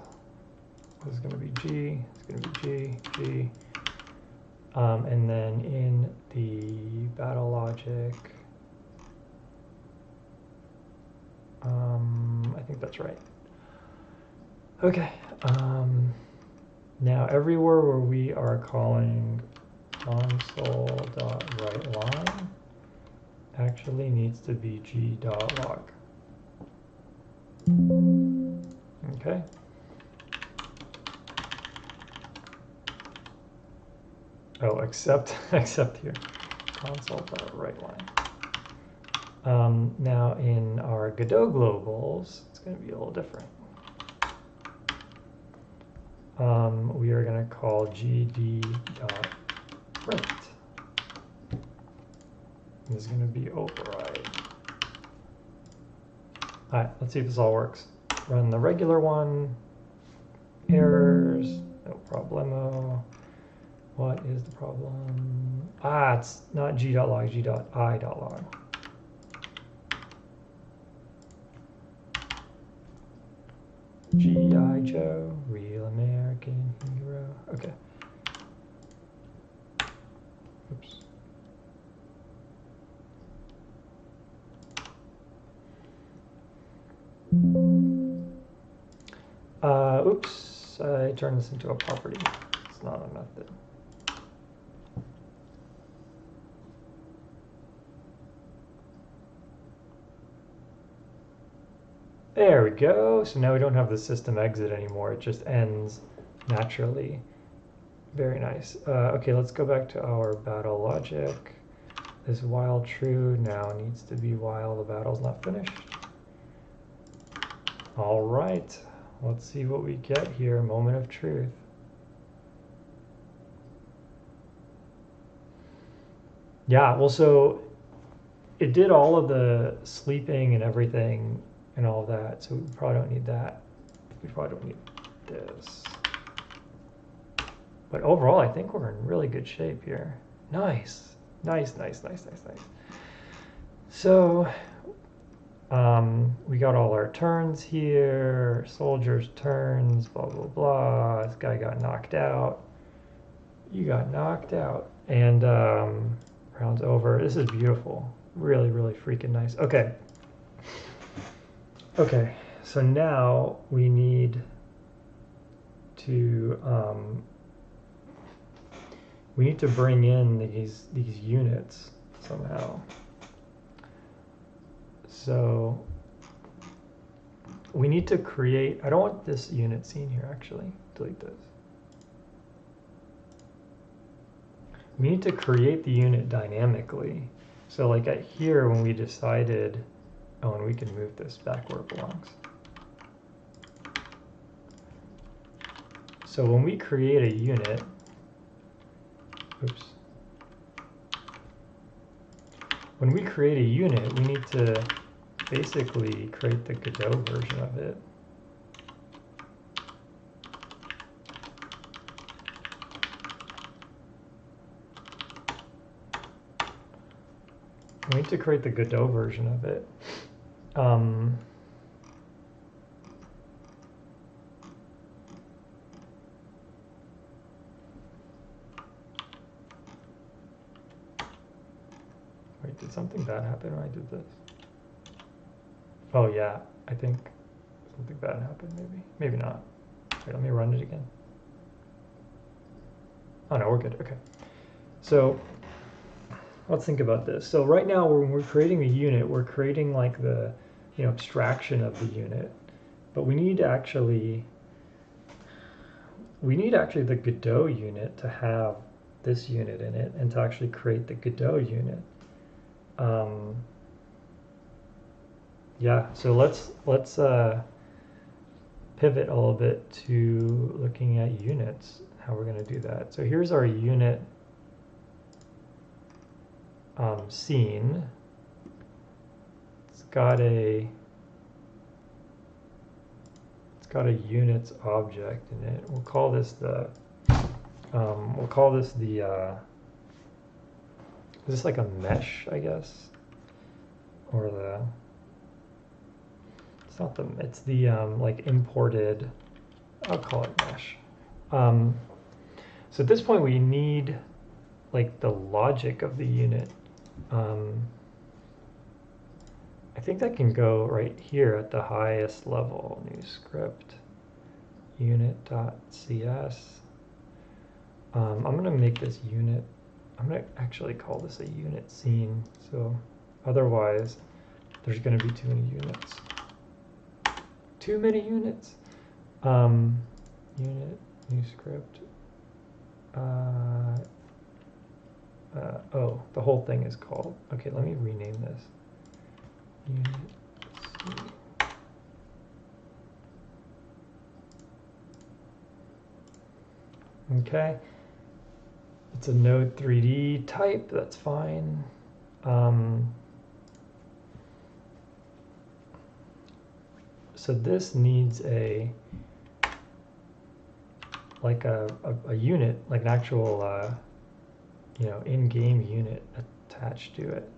S1: This is going to be G. It's going to be G. And then in the battle logic, I think that's right. Okay. Now everywhere where we are calling console.writeLine actually needs to be g.log. Okay. Oh, except here, console.writeLine. Now in our Godot globals, it's going to be a little different. We are going to call gd.print. This is going to be override. All right, let's see if this all works. Run the regular one. Errors, no problemo. What is the problem? It's not g.log, g.i.log. G.I. Joe, real American hero. Okay. Oops. Oops, I turned this into a property. It's not a method. There we go. So now we don't have the system exit anymore. It just ends naturally. Very nice. Okay, let's go back to our battle logic. This while true now needs to be while the battle's not finished. All right, let's see what we get here. Moment of truth. Yeah, well, so it did all of the sleeping and everything and all of that, so we probably don't need that. We probably don't need this. But overall, I think we're in really good shape here. Nice. Nice. So We got all our turns here, soldiers' turns, blah, blah, blah. This guy got knocked out. You got knocked out. And round's over. This is beautiful. Really, really freaking nice. Okay. Okay, so now we need to bring in these units somehow. So we need to create, I don't want this unit scene here actually, delete this. We need to create the unit dynamically. So like at here when we decided, oh, and we can move this back where it belongs. So when we create a unit, oops. When we create a unit, we need to basically create the Godot version of it. We need to create the Godot version of it. Wait, did something bad happen when I did this? Oh yeah, I think something bad happened maybe. Maybe not. Wait, let me run it again. Oh no, we're good, okay. So let's think about this. So right now when we're creating a unit, we're creating like the abstraction of the unit. But we need actually the Godot unit to have this unit in it and to actually create the Godot unit. Yeah, so let's pivot a little bit to looking at units, how we're going to do that. So here's our unit scene. It's got a units object in it. We'll call this the is this like a mesh, I guess? Or it's the like imported, I'll call it mesh. So at this point we need like the logic of the unit. I think that can go right here at the highest level. New script, unit.cs. I'm going to make this unit. I'm going to actually call this a unit scene. So otherwise, there's going to be too many units. Too many units. Unit, new script. Oh, the whole thing is called. Okay, let me rename this. Unit scene. Okay. It's a Node 3D type, that's fine. So this needs a unit, like an actual in-game unit attached to it.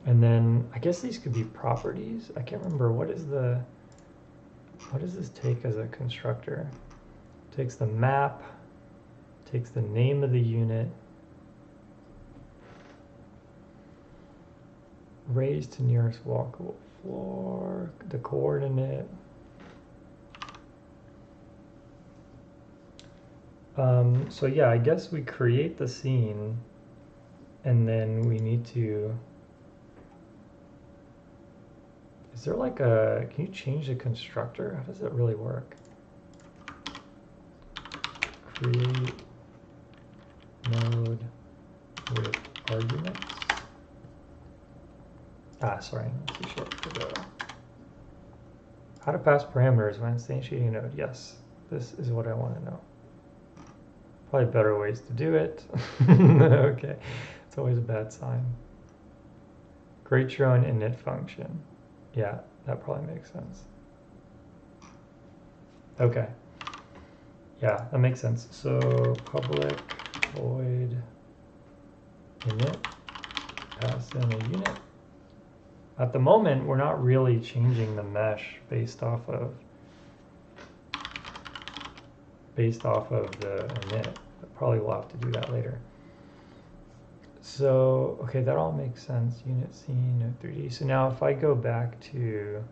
S1: And then I guess these could be properties. I can't remember what does this take as a constructor? It takes the map, takes the name of the unit, raise to nearest walkable floor, the coordinate. So yeah, I guess we create the scene and then we need to, is there like can you change the constructor? How does that really work? Create node with arguments. Sorry, too short for the. How to pass parameters when instantiating a node. Yes, this is what I want to know. Probably better ways to do it. Okay, it's always a bad sign. Create your own init function. Yeah, that probably makes sense. Okay. Yeah, that makes sense. So public void init, pass in a unit. At the moment, we're not really changing the mesh based off of the init. Probably we'll have to do that later. So, okay, that all makes sense. Unit scene, node 3D. So now if I go back to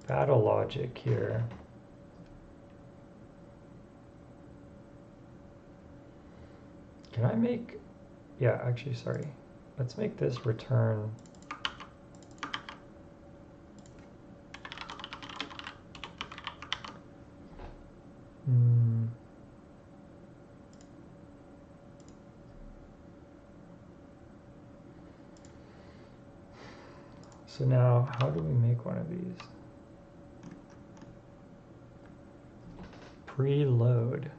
S1: battle logic here, can I make, yeah, actually, sorry. Let's make this return So now, how do we make one of these? Preload.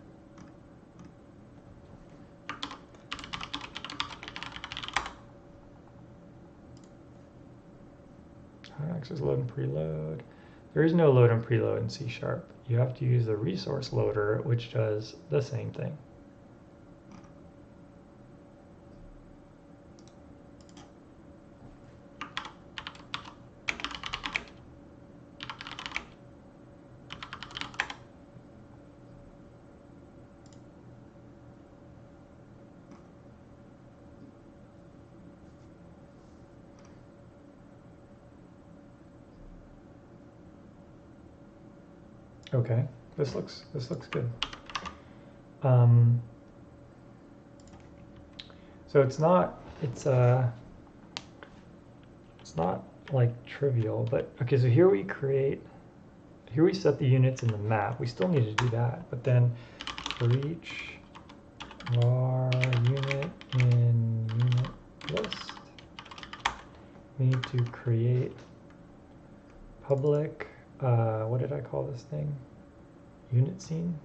S1: How access load and preload? There is no load and preload in C#. You have to use the resource loader, which does the same thing. Okay, this looks good. So it's not like trivial, but okay. So here we set the units in the map. We still need to do that, but then for each var unit in unit list, we need to create public. What did I call this thing? Unit scene.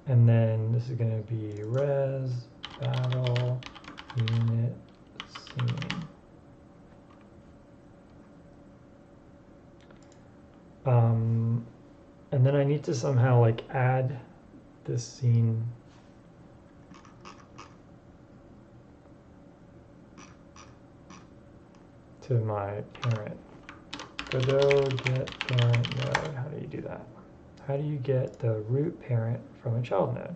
S1: And then this is going to be res battle unit scene. And then I need to somehow like add this scene to my parent. Godot get parent node. How do you do that? How do you get the root parent from a child node?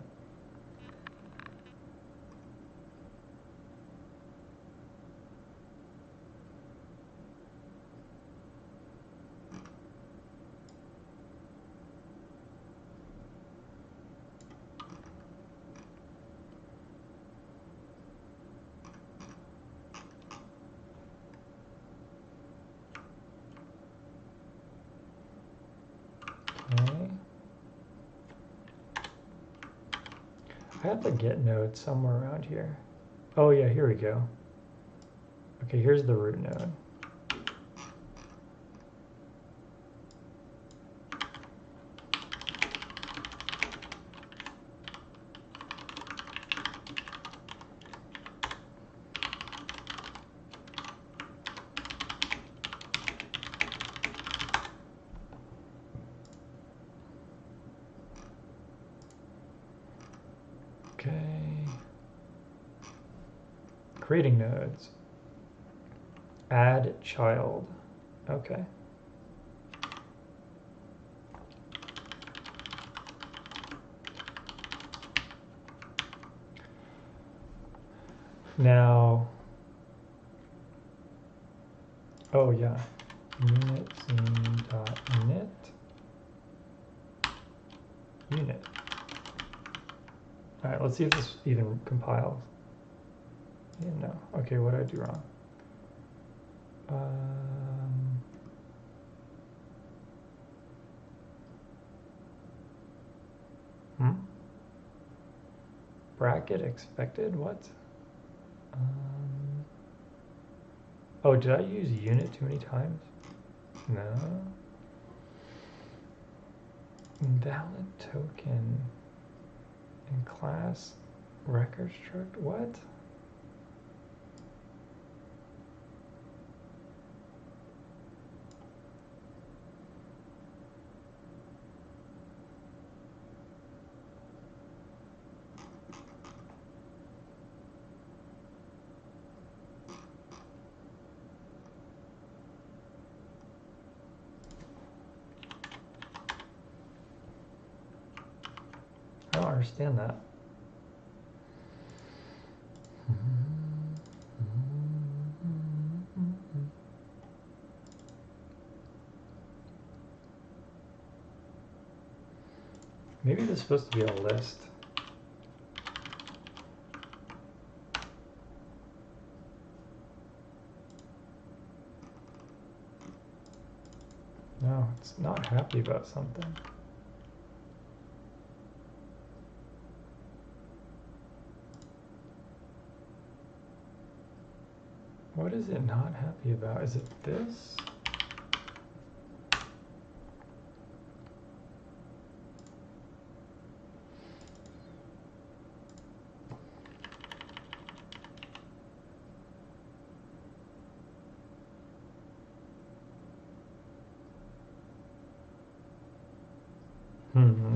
S1: Okay. I have the get node somewhere around here. Oh yeah, here we go. Okay, here's the root node. Creating nodes. Add child. Okay. Now, oh yeah, unit scene dot init unit. All right, let's see if this even compiles. Yeah, no. Okay, what did I do wrong? Bracket expected? What? Oh, did I use unit too many times? No. Invalid token in class record struct. What? I don't understand that. Maybe this is supposed to be a list. No, it's not happy about something. What is it not happy about? Is it this?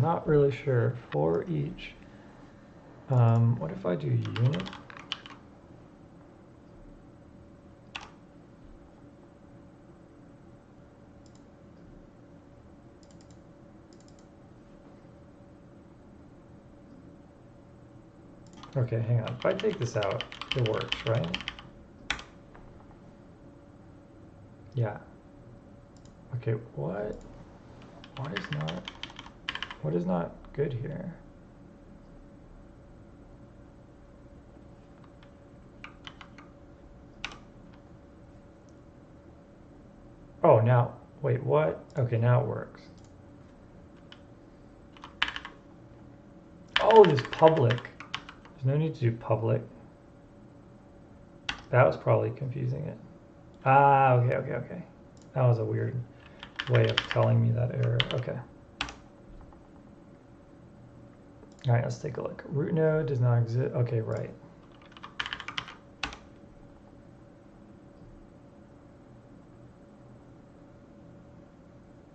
S1: Not really sure. For each. What if I do unit? Okay, hang on. If I take this out, it works, right? Yeah. Okay, what is not good here? Oh, now, wait, what? Okay, now it works. Oh, there's public. There's no need to do public. That was probably confusing it. Ah, okay. That was a weird way of telling me that error. Okay. All right, let's take a look. Root node does not exist. Okay, right.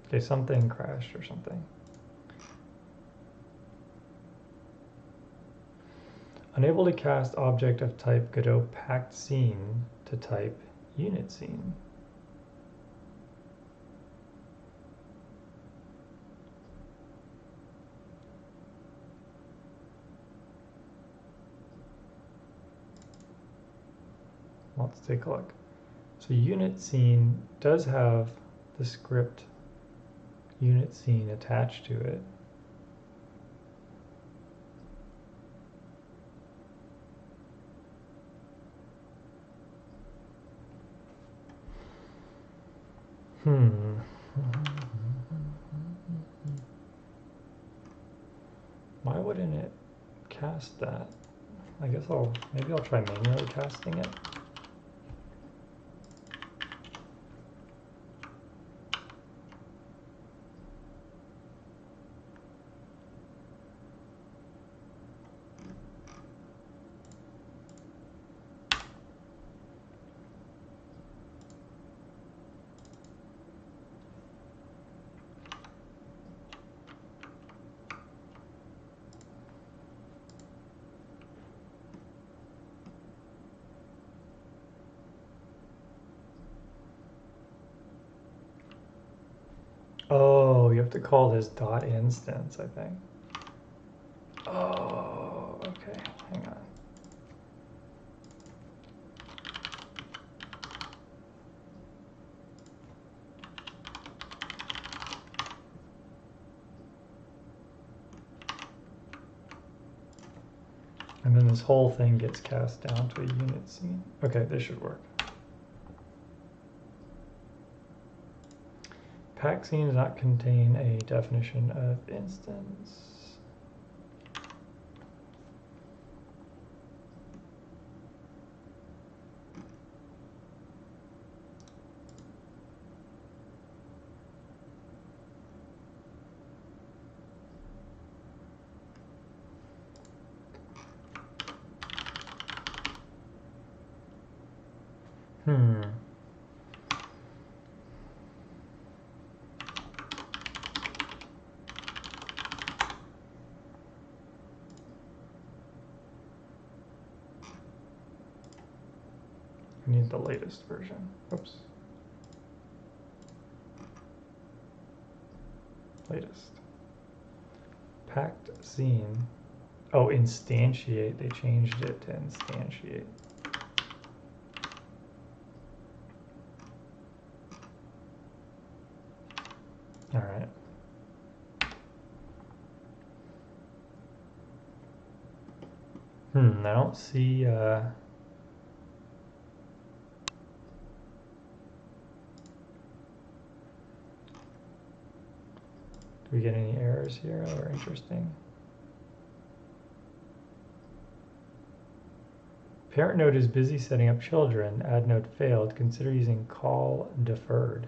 S1: Okay, something crashed or something. Unable to cast object of type Godot packed scene to type unit scene. Let's take a look. So unit scene does have the script unit scene attached to it. Why wouldn't it cast that? I guess maybe I'll try manually casting it. Oh, you have to call this dot instance, I think. Oh, okay, hang on. And then this whole thing gets cast down to a unit scene. Okay, this should work. Pack scene does not contain a definition of instance. Hmm. I need the latest version. Oops. Latest. Packed zine. Oh, instantiate. They changed it to instantiate. All right. I don't see. Do we get any errors here that are interesting? Parent node is busy setting up children. Add node failed. Consider using call deferred.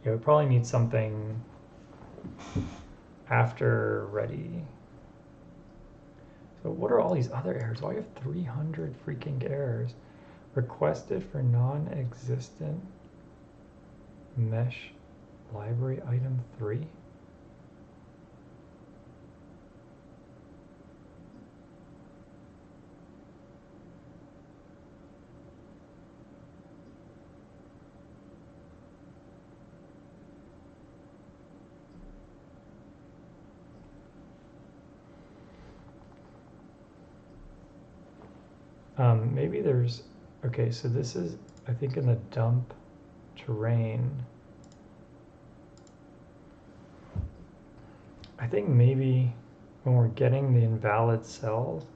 S1: Yeah, we probably need something after ready. So what are all these other errors? Why do you have 300 freaking errors? Requested for non-existent mesh library item 3? Maybe there's, okay, so this is, I think in the dump terrain. I think maybe when we're getting the invalid cells,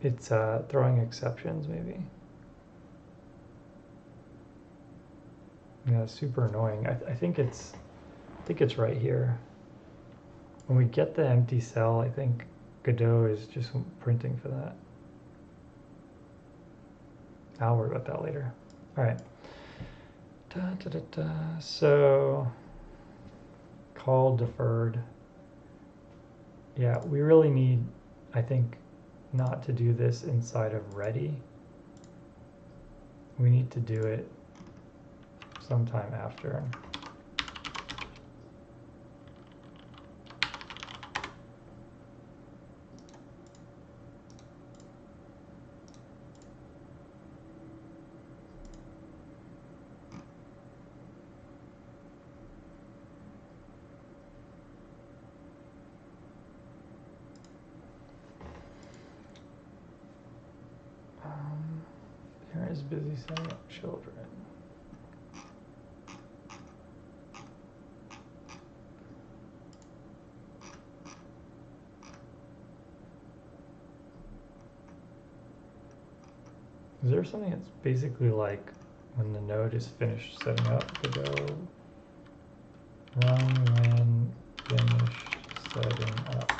S1: it's throwing exceptions maybe. Yeah, super annoying. I think it's right here. When we get the empty cell, I think Godot is just printing for that. I'll worry about that later. All right. So call deferred. Yeah, we really need, I think, not to do this inside of ready. We need to do it sometime after. Parent is busy setting up children. Is there something that's basically like when the node is finished setting up, Godot run when finished setting up?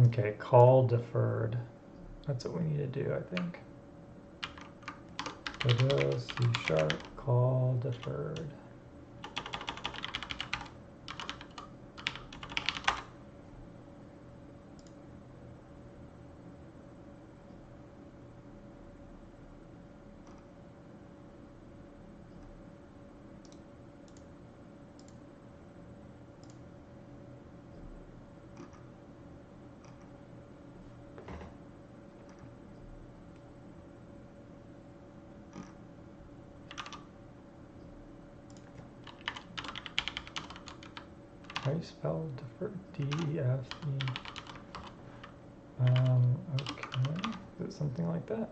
S1: Okay, call deferred. That's what we need to do, I think. Godot C# call deferred. How do you spell deferred? D-E-F-E. Okay, is it something like that?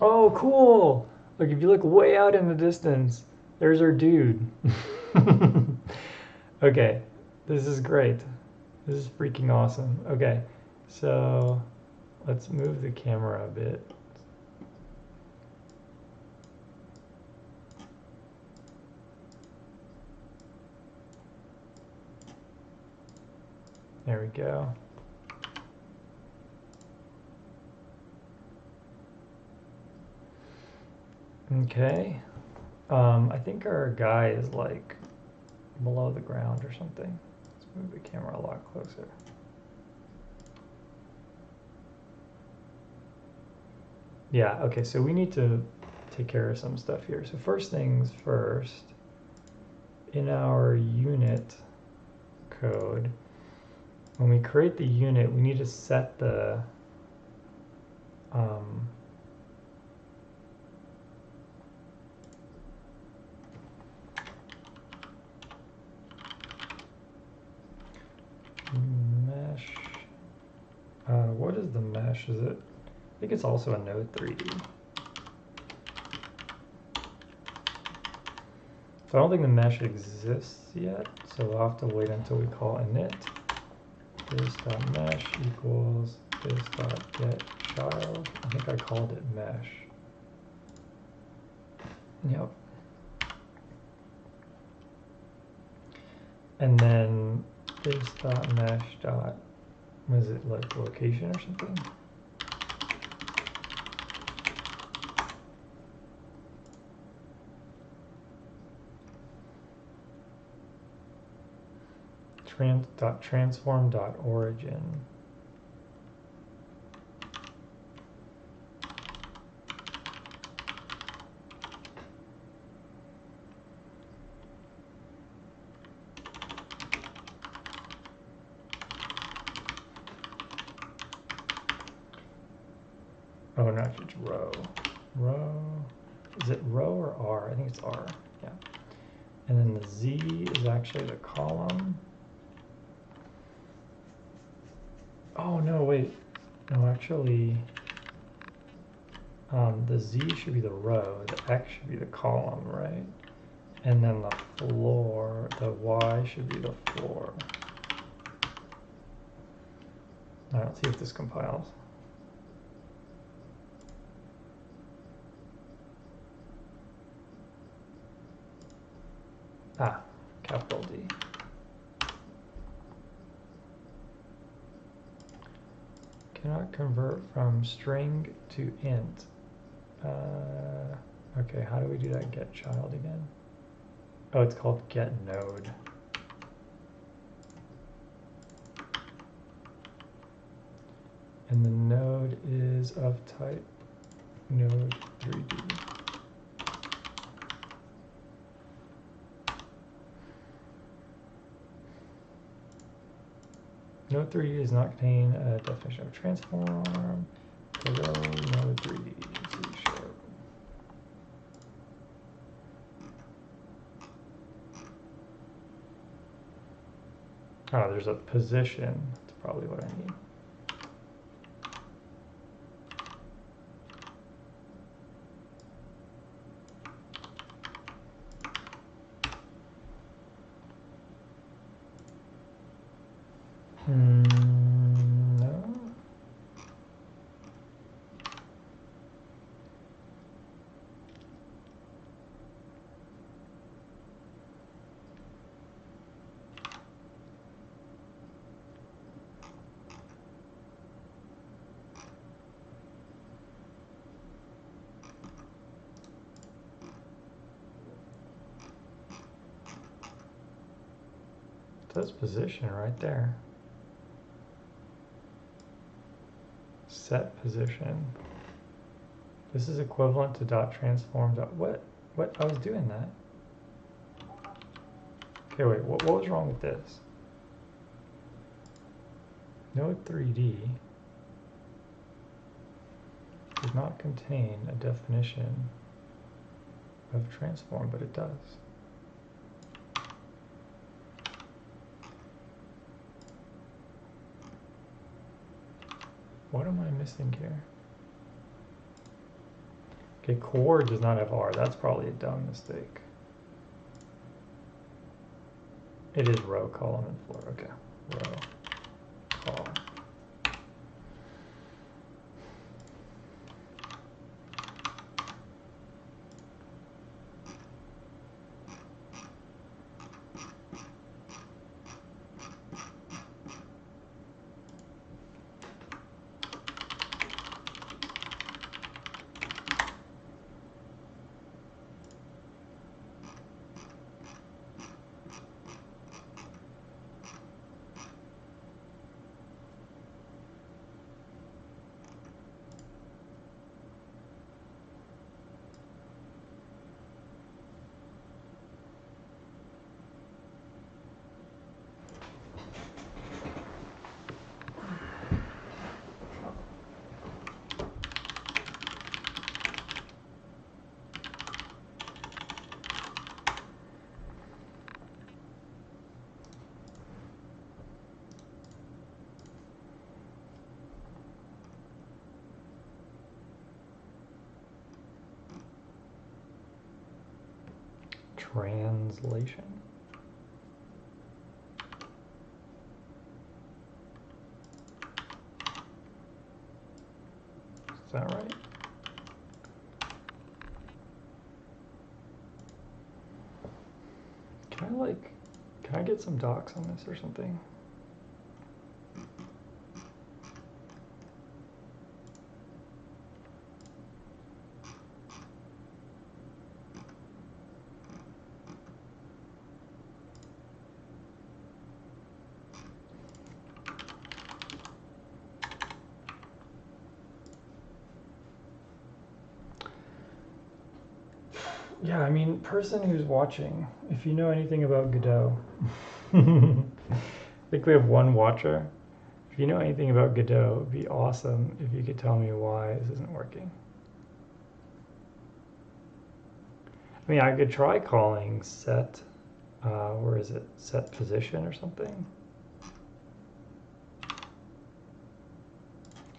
S1: Oh, cool! Like if you look way out in the distance, there's our dude. Okay, this is great. This is freaking awesome. Okay, so let's move the camera a bit. There we go. Okay. I think our guy is like below the ground or something. Let's move the camera a lot closer. Yeah, okay, so we need to take care of some stuff here. So first things first, in our unit code, when we create the unit, we need to set the mesh. What is the mesh? Is it? I think it's also a node 3D. So I don't think the mesh exists yet, so we'll have to wait until we call init. This.mesh equals this.getChild. I think I called it mesh. Yep. And then this.mesh dot, was it like location or something? Transform.origin. Oh, no, it's row. Row. Is it row or R? I think it's R. Yeah. And then the Z is actually the column. Oh, no, wait. No, actually, the Z should be the row. The X should be the column, right? And then the floor, the Y should be the floor. All right, let's see if this compiles. Ah, capital D. Cannot convert from string to int. Okay, how do we do that get child again? Oh, it's called get node. And the node is of type node 3D. Node 3D does not contain a definition of transform. Hello, node 3D. C#. Oh, there's a position. That's probably what I need. No. It says position right there. Set position. This is equivalent to .transform. What? I was doing that. Okay, wait, what was wrong with this? Node 3D does not contain a definition of transform, but it does. What am I missing here? Okay, core does not have R. That's probably a dumb mistake. It is row, column, and floor. Okay, row, column. Translation. Is that right? Can I get some docs on this or something? Yeah, I mean, person who's watching, if you know anything about Godot, I think we have one watcher. If you know anything about Godot, it'd be awesome if you could tell me why this isn't working. I mean, I could try calling set, where is it? Set position or something.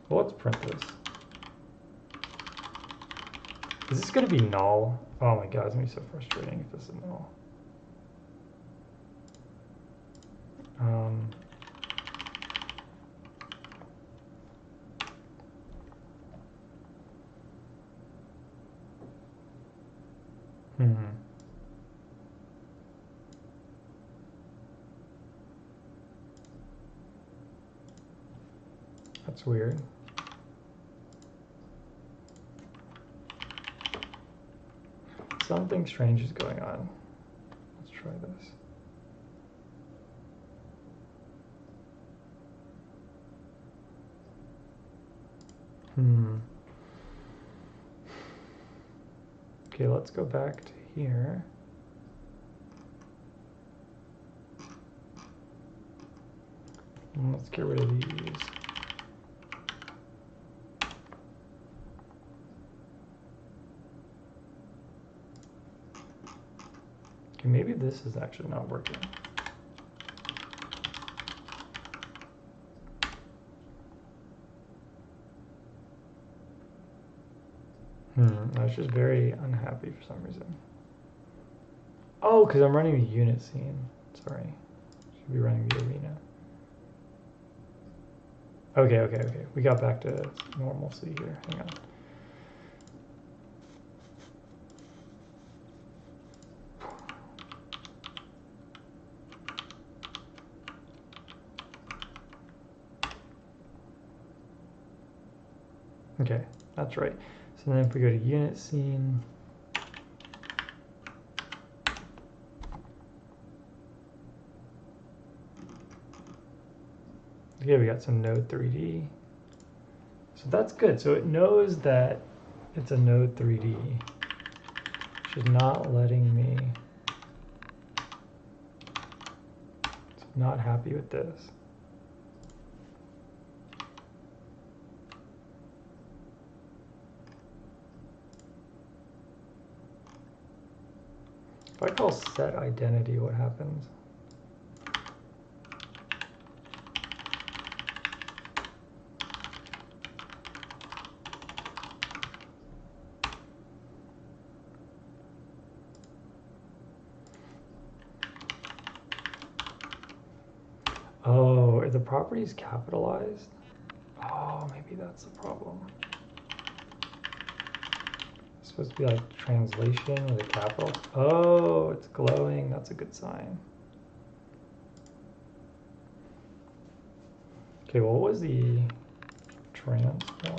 S1: Well, let's print this. Is this going to be null? Oh my god, it's going to be so frustrating if this is null. That's weird. Something strange is going on. Let's try this. Okay, let's go back to here. And let's get rid of these. Okay, maybe this is actually not working. I was just very unhappy for some reason. Oh, because I'm running the unit scene. Sorry. Should be running the arena. Okay. We got back to normalcy here. Hang on. Okay, that's right. So then if we go to unit scene, okay, we got some node 3D. So that's good. So it knows that it's a node 3D. Which is not letting me. It's not happy with this. If I call set identity, what happens? Oh, are the properties capitalized? Oh, maybe that's the problem. It's supposed to be like translation with a capital. Oh, it's glowing. That's a good sign. Okay, what was the transform?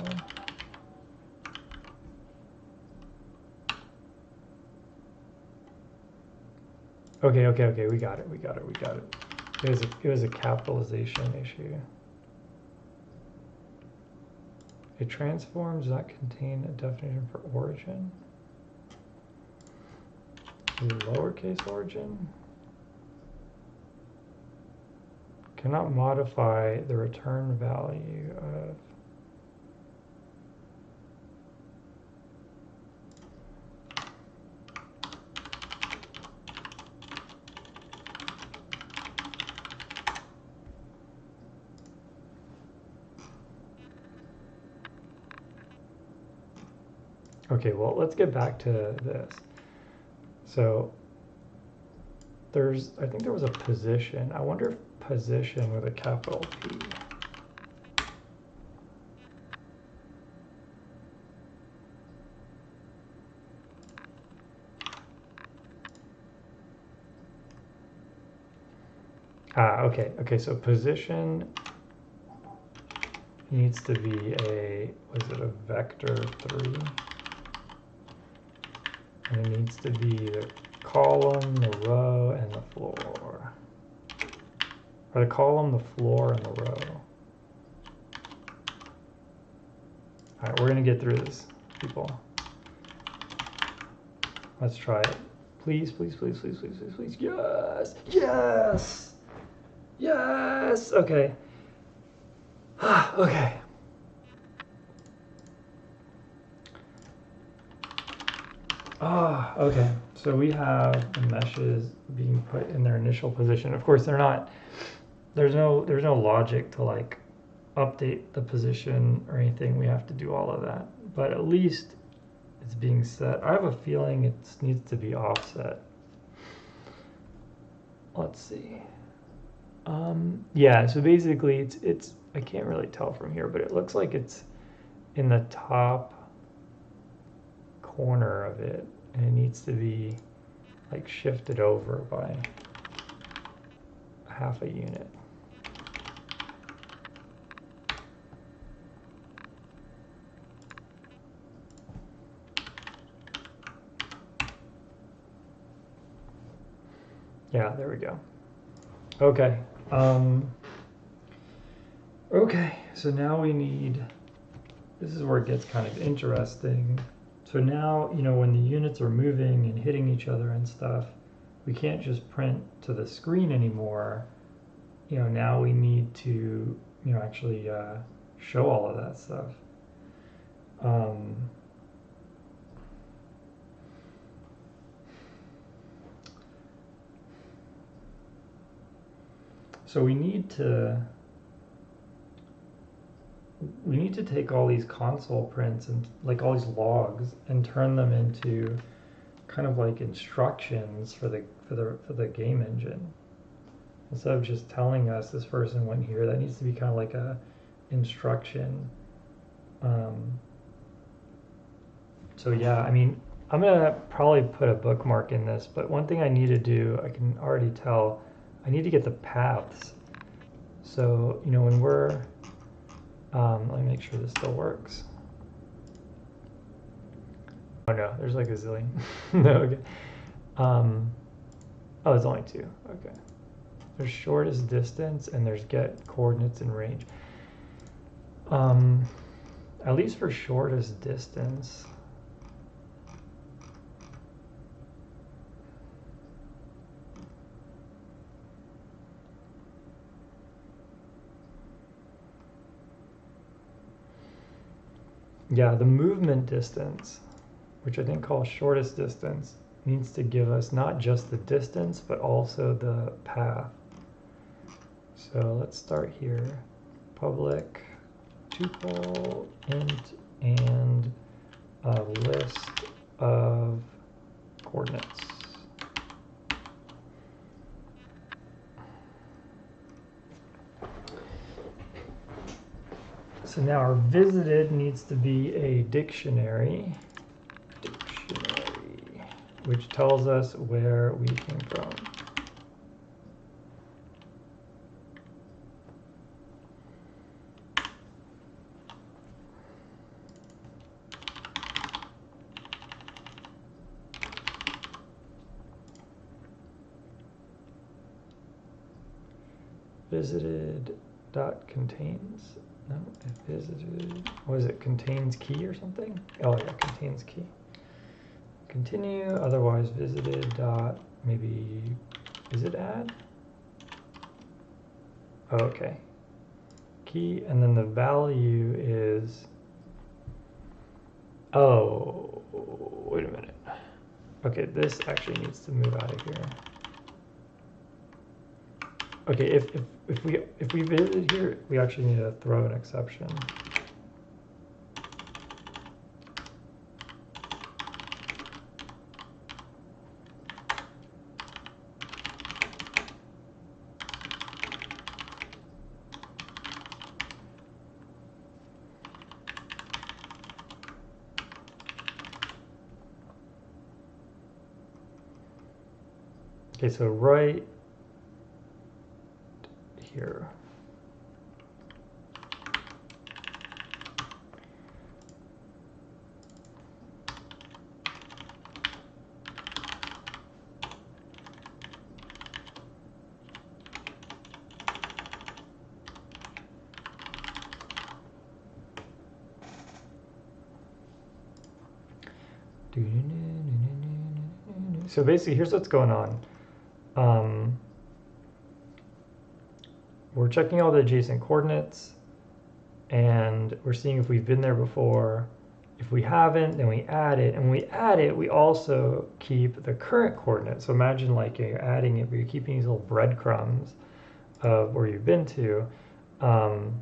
S1: Okay, we got it. It was a capitalization issue. A transform does not contain a definition for origin. Lowercase origin cannot modify the return value of Okay, well, let's get back to this. So I think there was a position. I wonder if position with a capital P. Okay, so position needs to be was it a vector 3? And it needs to be the column, the row, and the floor. Or the column, the floor, and the row. All right, we're gonna get through this, people. Let's try it. Please. Yes! Okay. Okay. Okay. So we have the meshes being put in their initial position. Of course, they're not. There's no logic to like update the position or anything. We have to do all of that. But at least it's being set. I have a feeling it needs to be offset. Let's see. Yeah, so basically it's I can't really tell from here, but it looks like it's in the top corner of it, and it needs to be like shifted over by half a unit. Yeah, there we go. Okay. Okay, so now we need, this is where it gets kind of interesting. So now, when the units are moving and hitting each other and stuff, we can't just print to the screen anymore. Now we need to, actually show all of that stuff. So we need to take all these console prints and like all these logs and turn them into kind of like instructions for the game engine. Instead of just telling us this person went here, that needs to be kind of like a instruction. So yeah, I mean, I'm gonna probably put a bookmark in this, but one thing I need to do, I can already tell, I need to get the paths. So, when we're, let me make sure this still works. Oh no, there's like a zillion. No, okay. Oh, there's only 2. Okay. There's shortest distance and there's get coordinates and range. At least for shortest distance. Yeah, the movement distance, which I think calls shortest distance, needs to give us not just the distance, but also the path. So let's start here. Public tuple int and a list of coordinates. So now our visited needs to be a dictionary, which tells us where we came from. Visited dot contains, no, it visited, what is it, contains key or something? Oh yeah, contains key. Continue, otherwise visited dot, maybe, is it add? Oh, okay. Key, and then the value is, oh, wait a minute. Okay, this actually needs to move out of here. Okay, if we visit here, we actually need to throw an exception. Okay, so right here. So basically, here's what's going on. We're checking all the adjacent coordinates, and we're seeing if we've been there before. If we haven't, then we add it, and when we add it, we also keep the current coordinate. So imagine like you're adding it, but you're keeping these little breadcrumbs of where you've been to. So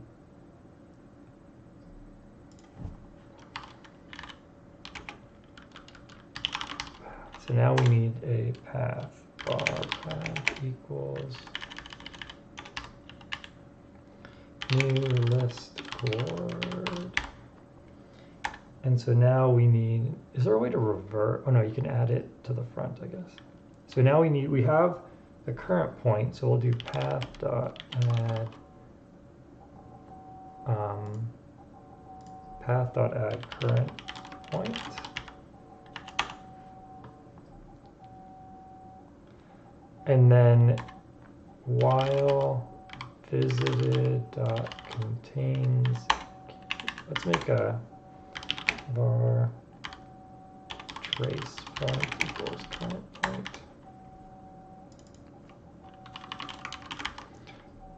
S1: now we need a path. Bar path equals new list chord. And so now we need, is there a way to revert? Oh no, you can add it to the front, I guess. So now we have the current point, so we'll do path dot add path dot add current point. And then while visited dot contains, let's make a var trace point equals current point.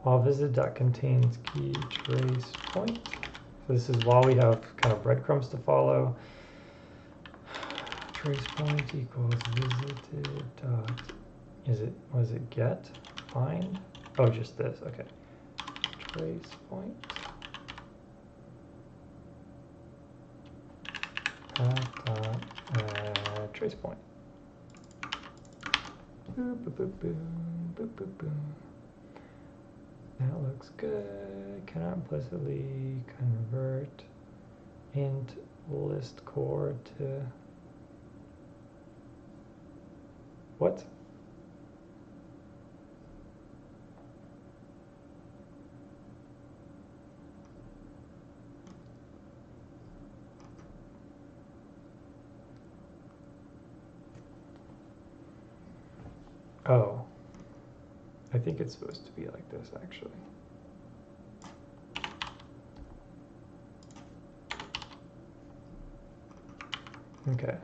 S1: While visit dot contains key trace point. So this is while we have kind of breadcrumbs to follow. Trace point equals visited dot, was it get? Find? Oh, just this, okay. Trace point. Path dot trace point. Boop, boop, boop, boom, boop, boop, boom. That looks good. Cannot implicitly convert int list chord to what? Oh, I think it's supposed to be like this actually. Okay.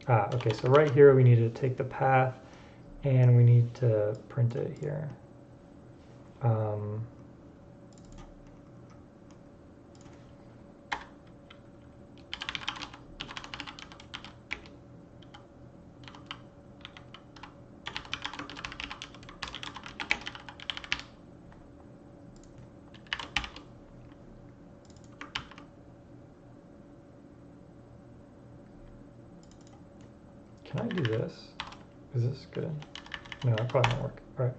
S1: Okay, so right here we need to take the path and we need to print it here. Can I do this? Is this good? No, that probably won't work. All right.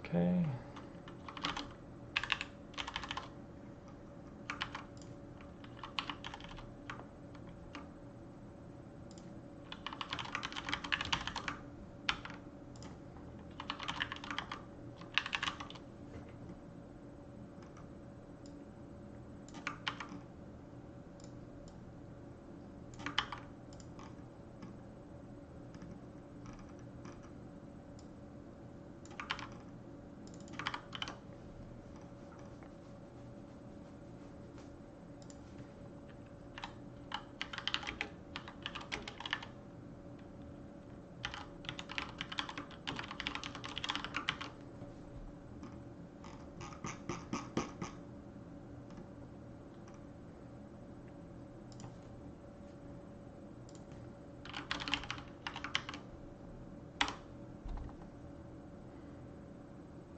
S1: Okay.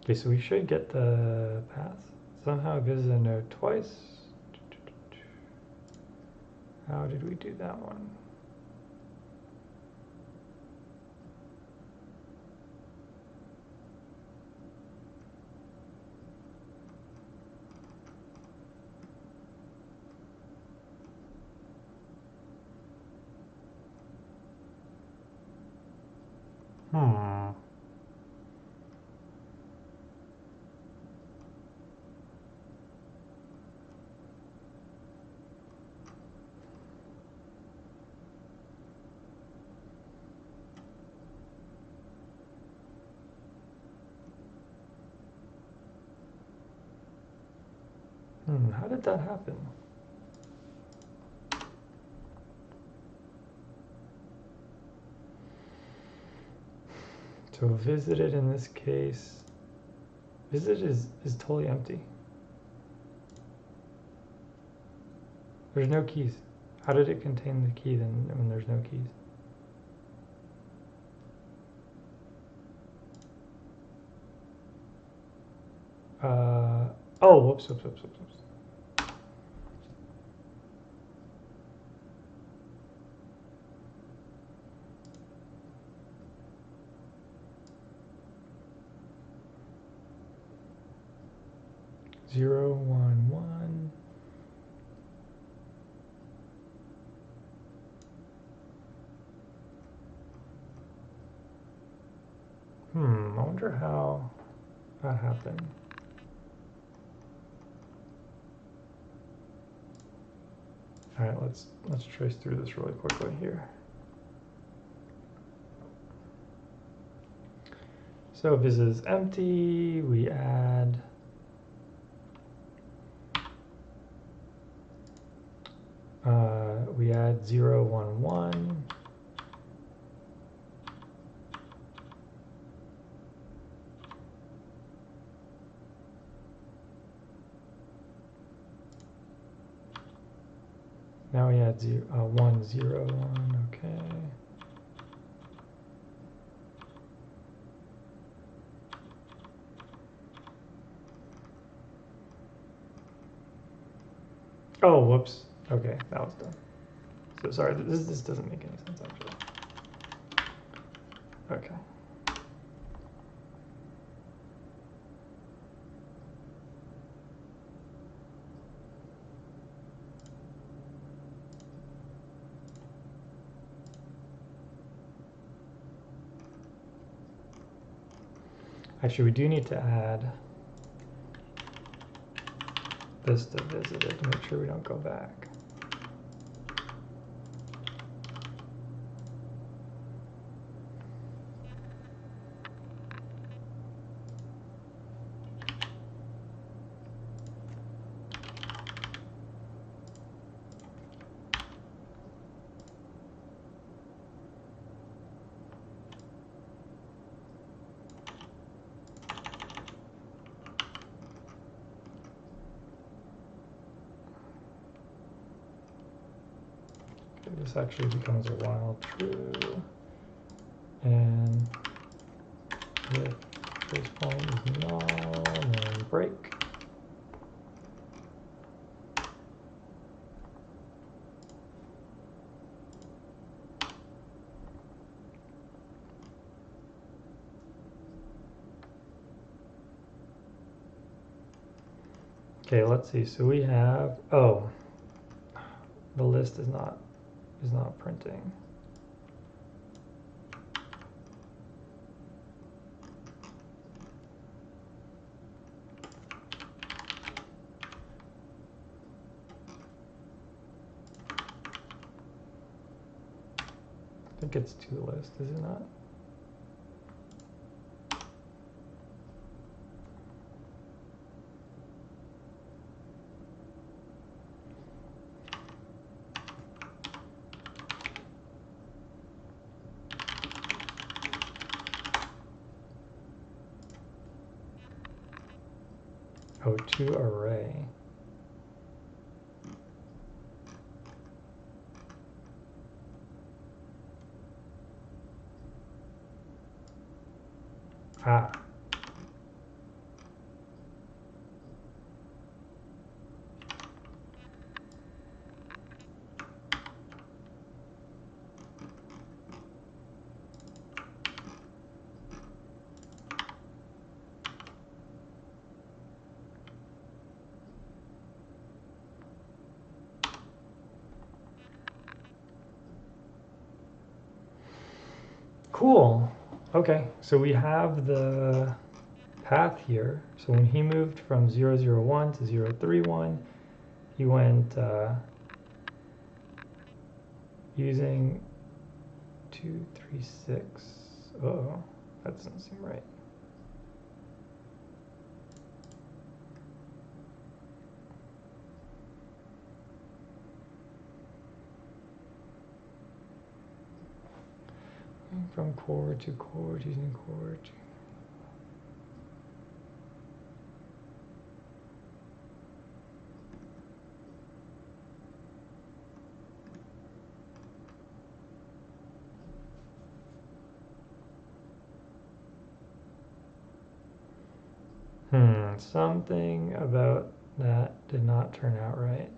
S1: Okay, so we should get the path. Somehow visit a node twice. How did we do that one? Hmm. How did that happen? So visited in this case, visit is totally empty. There's no keys. How did it contain the key then when there's no keys? Oh, whoops. 0, 1, 1. I wonder how that happened. All right, let's trace through this really quickly here. So visit is empty. We add we add 0, 1, 1. Now we add 1, 0, 1. Okay. Oh, whoops. Okay, that was done. So sorry, this doesn't make any sense actually. Okay. Actually, we do need to add this to visited to make sure we don't go back. this actually becomes a while true. And if trace point is null, then break. Okay, let's see. So we have, oh, the list is not printing. I think it's to the list, is it not? Oh, to array. Ah. Cool. Okay, so we have the path here. So when he moved from 001 to 031, he went using 236. Oh, that doesn't seem right. From chord to chord, using chord. Something about that did not turn out right.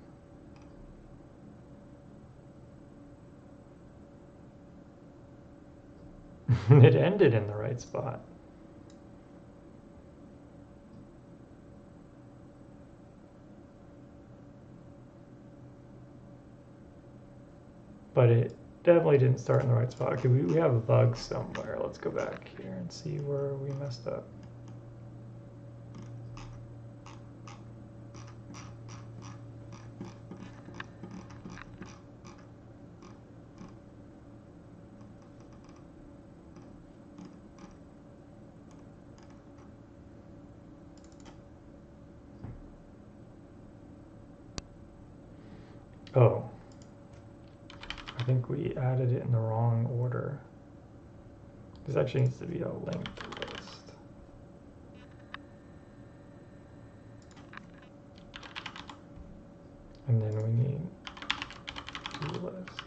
S1: It ended in the right spot. But it definitely didn't start in the right spot. Okay, we have a bug somewhere. Let's go back here and see where we messed up. Oh, I think we added it in the wrong order. This actually needs to be a linked list. And then we need to list.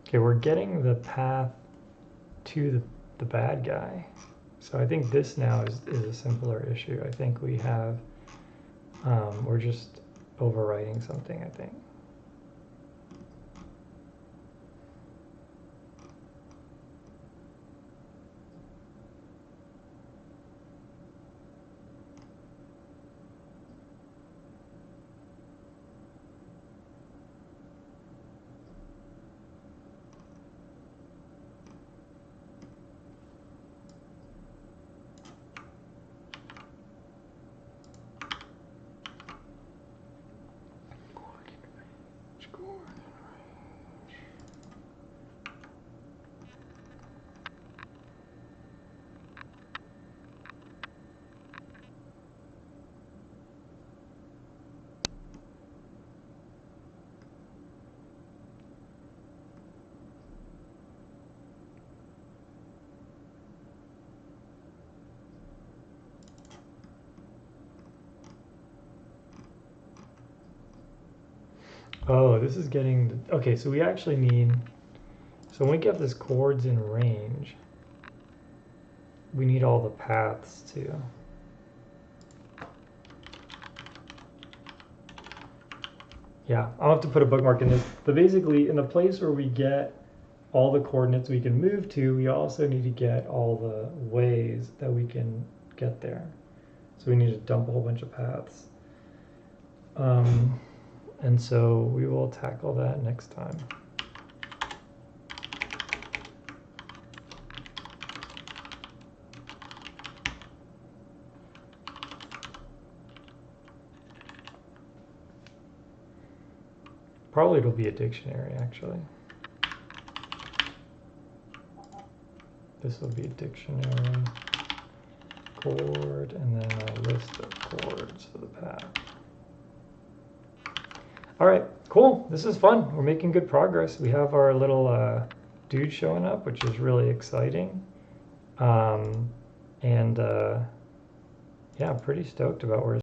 S1: Okay, we're getting the path to the bad guy. So I think this now is a simpler issue. I think we have, we're just overwriting something, I think. Oh, this is getting, okay, so we actually need, so when we get this chords in range, we need all the paths too. Yeah, I'll have to put a bookmark in this, but basically in the place where we get all the coordinates we can move to, we also need to get all the ways that we can get there. So we need to dump a whole bunch of paths. And so we will tackle that next time. Probably it'll be a dictionary, actually. This will be a dictionary, chord, and then a list of chords for the path. All right, cool. This is fun. We're making good progress. We have our little dude showing up, which is really exciting. Yeah, I'm pretty stoked about where